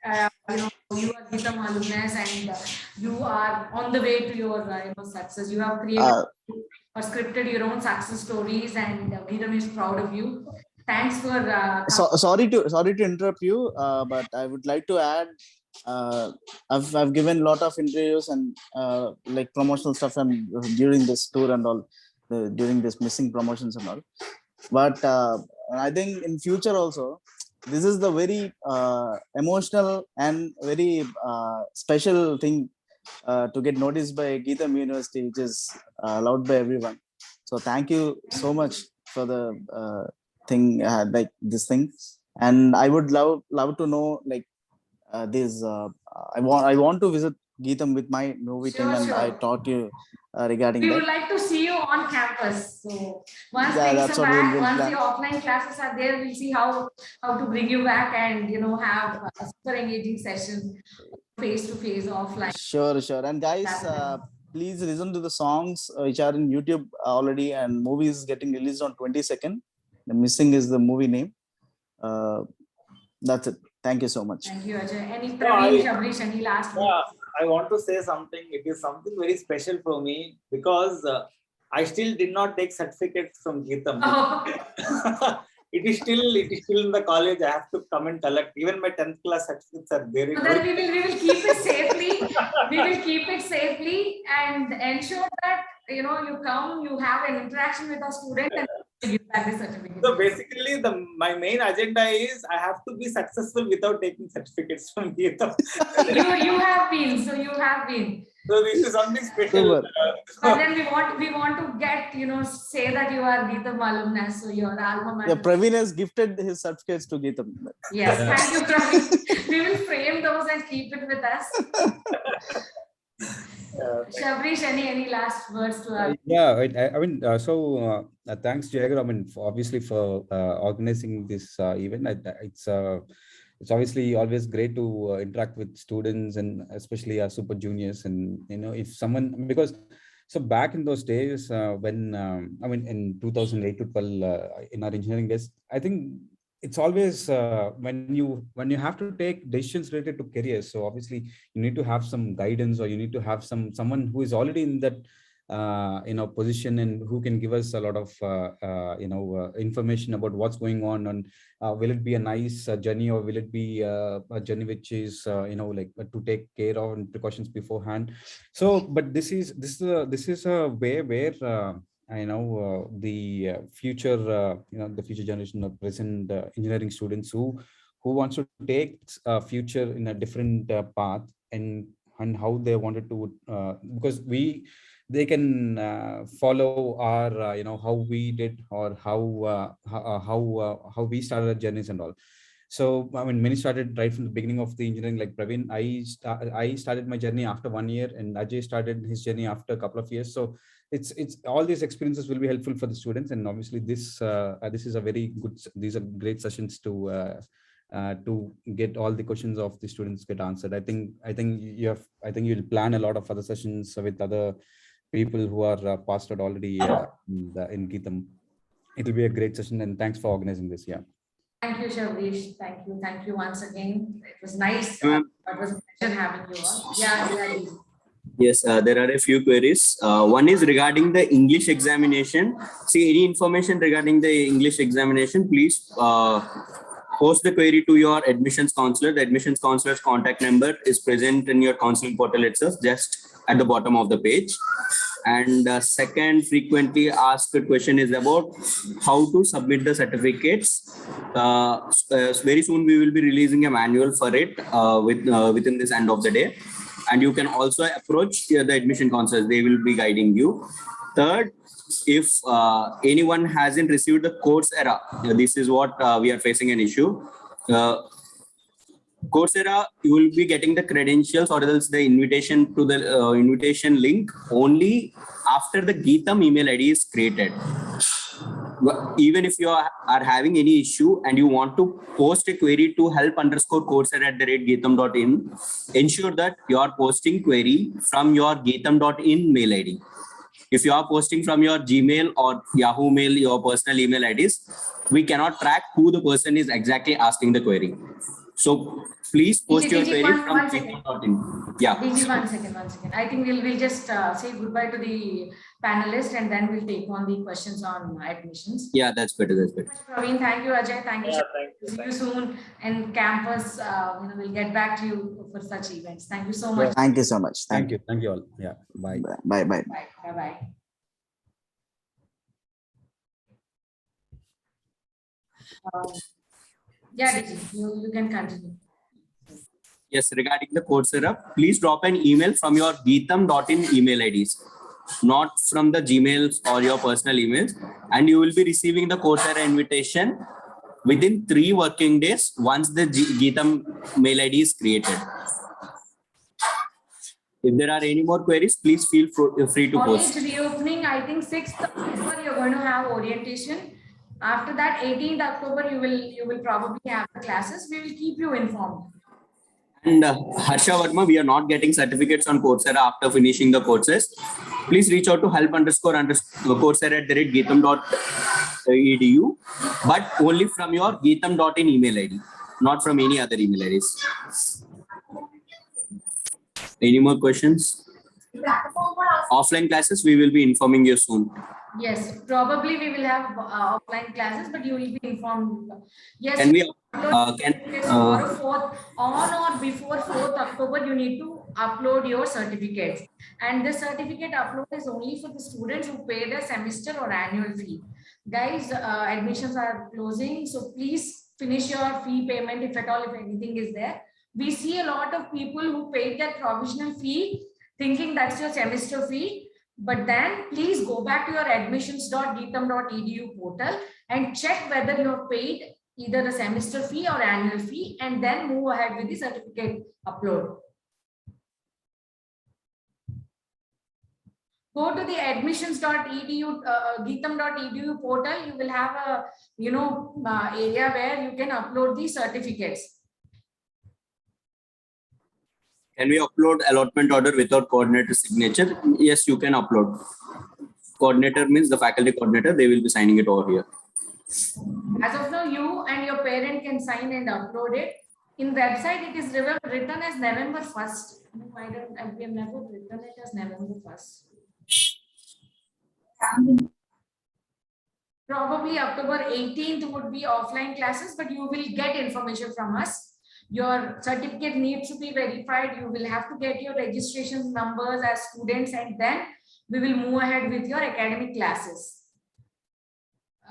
you are Geetam alumnus, and you are on the way to your success. You have created or scripted your own success stories, and Geetam is proud of you. Thanks for. Sorry to interrupt you, but I would like to add. I've given a lot of interviews and like promotional stuff and during this tour and all, during this missing promotions and all. But I think in future also, this is the very emotional and very special thing to get noticed by Geetam University, which is loved by everyone. So thank you so much for the thing, like this thing. And I would love to know, like, this I want to visit Geetam with my movie team, and I taught you regarding we that. would like to see you on campus. So once Yeah, things that's are what back, we'll once plan. the offline classes are there, we'll see how to bring you back and have a super engaging session face to face offline. Sure. And guys, please listen to the songs which are in YouTube already, and movies getting released on 22nd. The Missing is the movie name. That's it. Thank you so much. Thank you, Ajay. Any Praveen, Shabrish, any last words? I want to say something. It is something very special for me because I still did not take certificates from Geetam. It is still in the college. I have to come and collect. Even my 10th class certificates are there. So then we will keep it safely. We will keep it safely and ensure that you come, you have an interaction with a student, and you give back the certificate. So basically, my main agenda is I have to be successful without taking certificates from Geetam. you have been. So you have been. So this is something special. But then we want to get, say that you are Geetam alumnus, so your alma mater. Yeah, Praveen has gifted his certificates to Geetam. Yes, thank you, Praveen. We will frame those and keep it with us. Shabrish, any last words to our? Thanks, Jagger. Obviously for organizing this event. It's obviously always great to interact with students and especially our super juniors. And if someone, because so back in those days when in 2008 to 12 in our engineering days, I think it's always when you have to take decisions related to careers. So obviously you need to have some guidance, or you need to have someone who is already in that position and who can give us a lot of information about what's going on, and will it be a nice journey, or will it be a journey which is to take care of and precautions beforehand. So but this is a way where the future the future generation of present engineering students who wants to take a future in a different path, and how they wanted to because they can follow our how we did, or how we started our journeys and all. So many started right from the beginning of the engineering, like Praveen. I started my journey after 1 year, and Ajay started his journey after a couple of years. So it's all these experiences will be helpful for the students, and obviously this is a very good. These are great sessions to get all the questions of the students get answered. I think you'll plan a lot of other sessions with other people who are passed out already in Geetam. It will be a great session, and thanks for organizing this. Yeah. Thank you, Shabrish. Thank you once again. It was nice. Ma'am. It was a pleasure having you all. Yeah. Yes, there are a few queries. One is regarding the English examination. See, any information regarding the English examination, please post the query to your admissions counselor. The admissions counselor's contact number is present in your counseling portal itself, just at the bottom of the page. And second frequently asked question is about how to submit the certificates. Very soon we will be releasing a manual for it within this end of the day. And you can also approach the admission counselors. They will be guiding you. Third, if anyone hasn't received the Coursera, this is what we are facing an issue. Coursera, you will be getting the credentials or else the invitation to the invitation link only after the Geetam email ID is created. Even if you are having any issue and you want to post a query to help_Coursera@geetam.in, ensure that you are posting query from your geetam.in mail ID. If you are posting from your Gmail or Yahoo Mail, your personal email IDs, we cannot track who the person is exactly asking the query. So please post your query from geetam.in. Yeah. DG, one second. I think we'll just say goodbye to the panelists and then we'll take on the questions on admissions. Yeah, that's better. Praveen, thank you, Ajay. Thank you. Yeah, See you soon in campus. We'll get back to you for such events. Thank you so much. Thank you so much. Thank you all. Yeah. Bye. Bye. Bye. Yeah, DG, you can continue. Yes, regarding the Coursera, please drop an email from your geetam.in email IDs, not from the Gmails or your personal emails, and you will be receiving the Coursera invitation within 3 working days once the Geetam mail ID is created. If there are any more queries, please feel free to post. College reopening, I think 6th October you're going to have orientation. After that, 18th October you will probably have the classes. We will keep you informed. And Harsha Verma, we are not getting certificates on Coursera after finishing the courses. Please reach out to help_Coursera@geetam.edu, but only from your geetam.in email ID, not from any other email IDs. Any more questions? Offline classes, we will be informing you soon. Yes, probably we will have offline classes, but you will be informed. Yes. Can we on or before 4th October, you need to upload your certificates. And this certificate upload is only for the students who pay their semester or annual fee. Guys, admissions are closing, so please finish your fee payment if at all, if anything is there. We see a lot of people who paid their provisional fee thinking that's your semester fee. But then please go back to your admissions.geetam.edu portal and check whether you have paid either the semester fee or annual fee, and then move ahead with the certificate upload. Go to the admissions.edu, geetam.edu portal. You will have a area where you can upload the certificates. Can we upload allotment order without coordinator signature? Yes, you can upload. Coordinator means the faculty coordinator. They will be signing it over here. As of now, you and your parent can sign and upload it. In website, it is written as November 1st. No, we have never written it as November 1st. Probably October 18th would be offline classes, but you will get information from us. Your certificate needs to be verified. You will have to get your registration numbers as students, and then we will move ahead with your academic classes.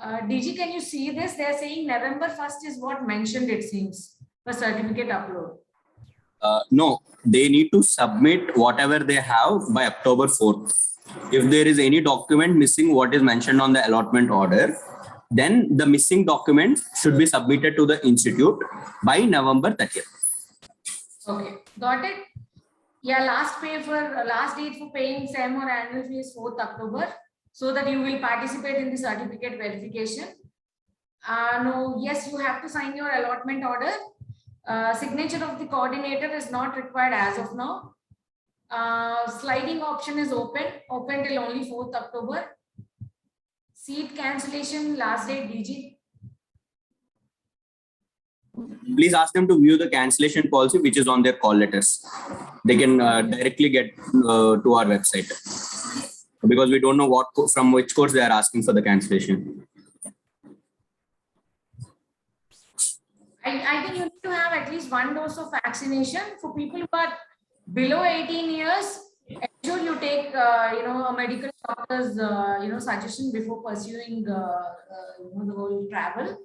DG, can you see this? They're saying November 1st is what mentioned, it seems, for certificate upload. No, they need to submit whatever they have by October 4th. If there is any document missing what is mentioned on the allotment order, then the missing document should be submitted to the institute by November 30th. Okay, got it? Yeah, last date for paying SEM or annual fee is 4th October, so that you will participate in the certificate verification. No, yes, you have to sign your allotment order. Signature of the coordinator is not required as of now. Sliding option is open till only 4th October. Seat cancellation, last date DG. Please ask them to view the cancellation policy, which is on their call letters. They can directly get to our website, because we don't know from which course they are asking for the cancellation. I think you need to have at least 1 dose of vaccination. For people who are below 18 years, ensure you take a medical doctor's suggestion before pursuing the whole travel.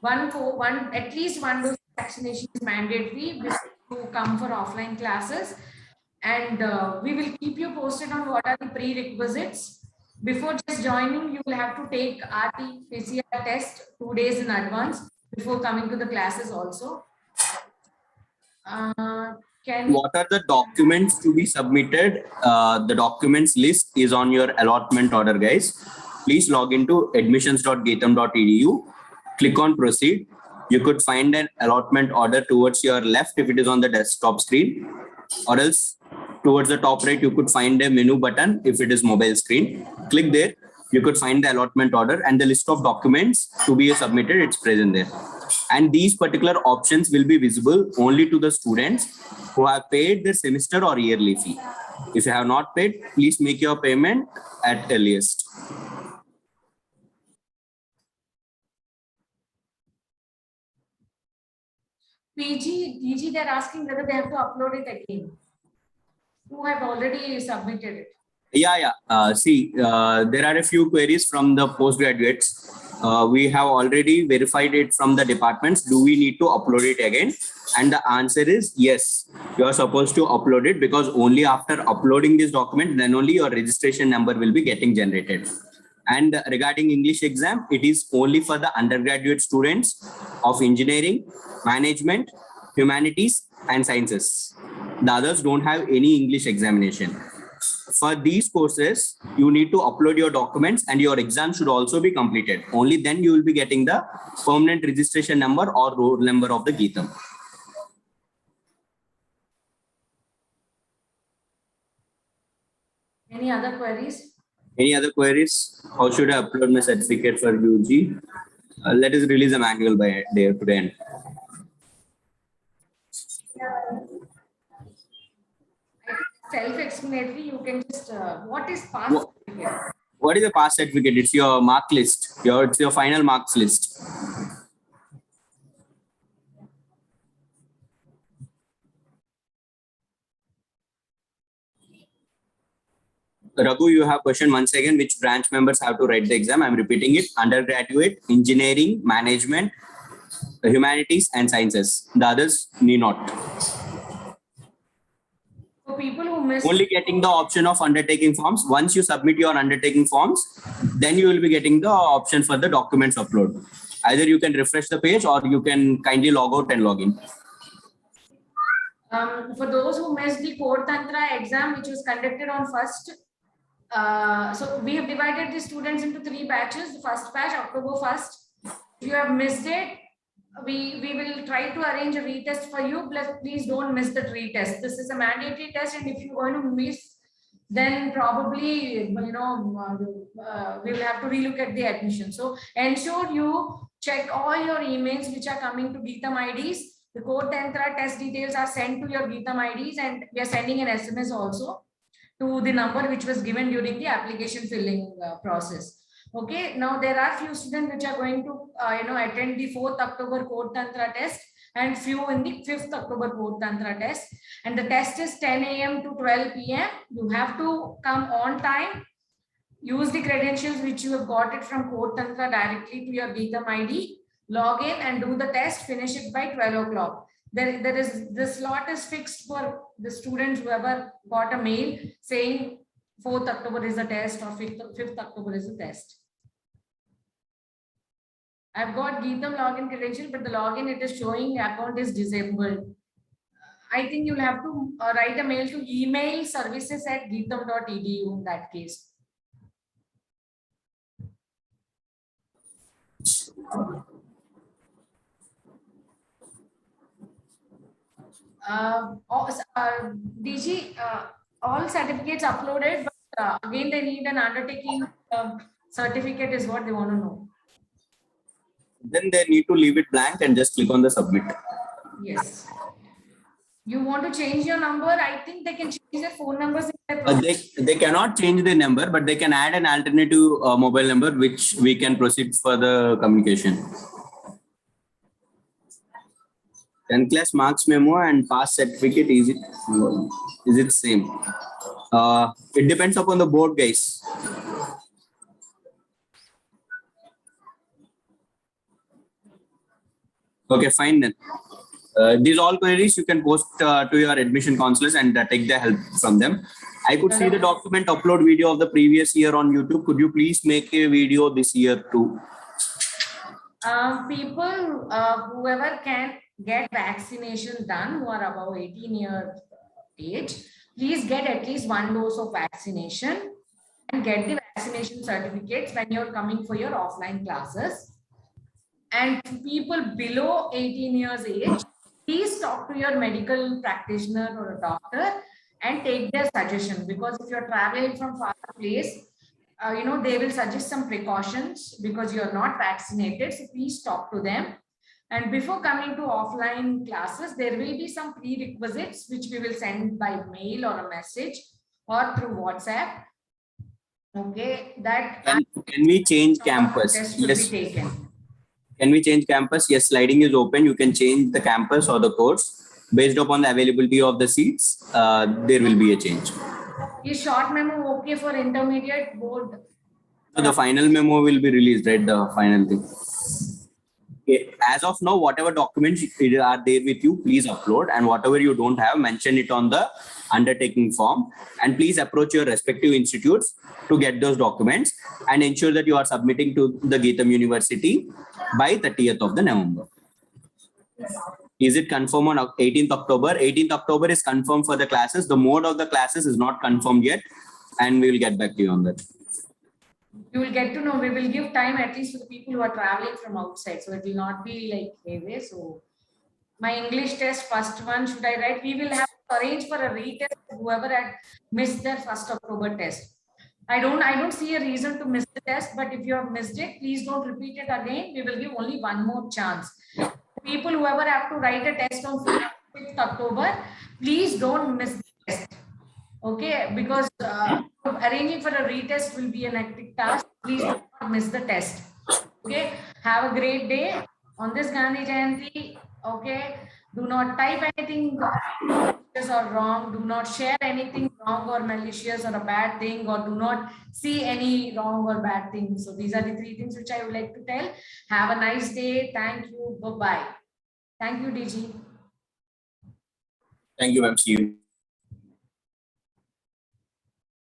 At least 1 dose of vaccination is mandatory before you come for offline classes, and we will keep you posted on what are the prerequisites. Before just joining, you will have to take RT-PCR test 2 days in advance before coming to the classes also. What are the documents to be submitted? The documents list is on your allotment order, guys. Please log into admissions.geetham.edu. Click on proceed. You could find an allotment order towards your left if it is on the desktop screen, or else towards the top right, you could find a menu button if it is mobile screen. Click there. You could find the allotment order and the list of documents to be submitted. It's present there. And these particular options will be visible only to the students who have paid their semester or yearly fee. If you have not paid, please make your payment at earliest. DG, they're asking whether they have to upload it again. Who have already submitted it? Yeah. There are a few queries from the postgraduates. We have already verified it from the departments. Do we need to upload it again? And the answer is yes. You are supposed to upload it, because only after uploading this document, then only your registration number will be getting generated. And regarding English exam, it is only for the undergraduate students of engineering, management, humanities, and sciences. The others don't have any English examination. For these courses, you need to upload your documents and your exam should also be completed. Only then you will be getting the permanent registration number or roll number of the Geetham. Any other queries? Any other queries? How should I upload my certificate for UG? Let us release a manual by day today. Self-explanatory, you can just, what is pass certificate? What is a pass certificate? It's your mark list. It's your final marks list. Raghu, you have question once again, which branch members have to write the exam? I'm repeating it: undergraduate, engineering, management, humanities, and sciences. The others need not. For people who miss, only getting the option of undertaking forms. Once you submit your undertaking forms, then you will be getting the option for the documents upload. Either you can refresh the page or you can kindly log out and log in. For those who missed the Code Tantra exam, which was conducted on 1st, so we have divided the students into 3 batches. The first batch, October 1st. If you have missed it, we will try to arrange a retest for you. Please don't miss the retest. This is a mandatory test, and if you're going to miss, then probably we will have to relook at the admission. So ensure you check all your emails which are coming to Geetham IDs. The Code Tantra test details are sent to your Geetham IDs, and we are sending an SMS also to the number which was given during the application filling process. Okay, now there are few students which are going to attend the 4th October Code Tantra test, and few in the 5th October Code Tantra test. And the test is 10 a.m. to 12 p.m. You have to come on time. Use the credentials which you have got it from Code Tantra directly to your Geetham ID. Log in and do the test. Finish it by 12 o'clock. The slot is fixed for the students who ever got a mail saying 4th October is the test or 5th October is the test. I've got Geetham login credential, but the login it is showing account is disabled. I think you'll have to write a mail to email services@geetham.edu in that case. DG, all certificates uploaded, but again they need an undertaking certificate is what they want to know. Then they need to leave it blank and just click on the submit. Yes. You want to change your number? I think they can change their phone numbers in their profile. They cannot change the number, but they can add an alternative mobile number which we can proceed for the communication. 10th class marks memo and pass certificate, is it same? It depends upon the board, guys. Okay, fine then. These all queries you can post to your admission counselors and take the help from them. I could see the document upload video of the previous year on YouTube. Could you please make a video this year too? People, whoever can get vaccination done who are above 18 years age, please get at least 1 dose of vaccination and get the vaccination certificates when you're coming for your offline classes. And people below 18 years age, please talk to your medical practitioner or a doctor and take their suggestion, because if you're traveling from far place, they will suggest some precautions because you're not vaccinated. So please talk to them. And before coming to offline classes, there will be some prerequisites which we will send by mail or a message or through WhatsApp. Okay, that can we change campus? Test will be taken. Can we change campus? Yes, sliding is open. You can change the campus or the course based upon the availability of the seats. There will be a change. Is short memo okay for intermediate board? So the final memo will be released, right? The final thing. Okay. As of now, whatever documents are there with you, please upload, and whatever you don't have, mention it on the undertaking form, and please approach your respective institutes to get those documents and ensure that you are submitting to the Geetham University by 30th of the November. Is it confirmed on 18th October? 18th October is confirmed for the classes. The mode of the classes is not confirmed yet, and we will get back to you on that. You will get to know. We will give time at least for the people who are traveling from outside, so it will not be like heavy. So my English test, first one, should I write? We will have to arrange for a retest for whoever had missed their 1st October test. I don't see a reason to miss the test, but if you have missed it, please don't repeat it again. We will give only one more chance. People whoever have to write a test on 5th October, please don't miss the test. Okay, because arranging for a retest will be an hectic task. Please do not miss the test. Okay, have a great day on this Gandhi Jayanti. Okay, do not type anything malicious or wrong. Do not share anything wrong or malicious or a bad thing, or do not see any wrong or bad things. So these are the 3 things which I would like to tell. Have a nice day. Thank you. Bye-bye. Thank you, DG. Thank you, ma'am. See you.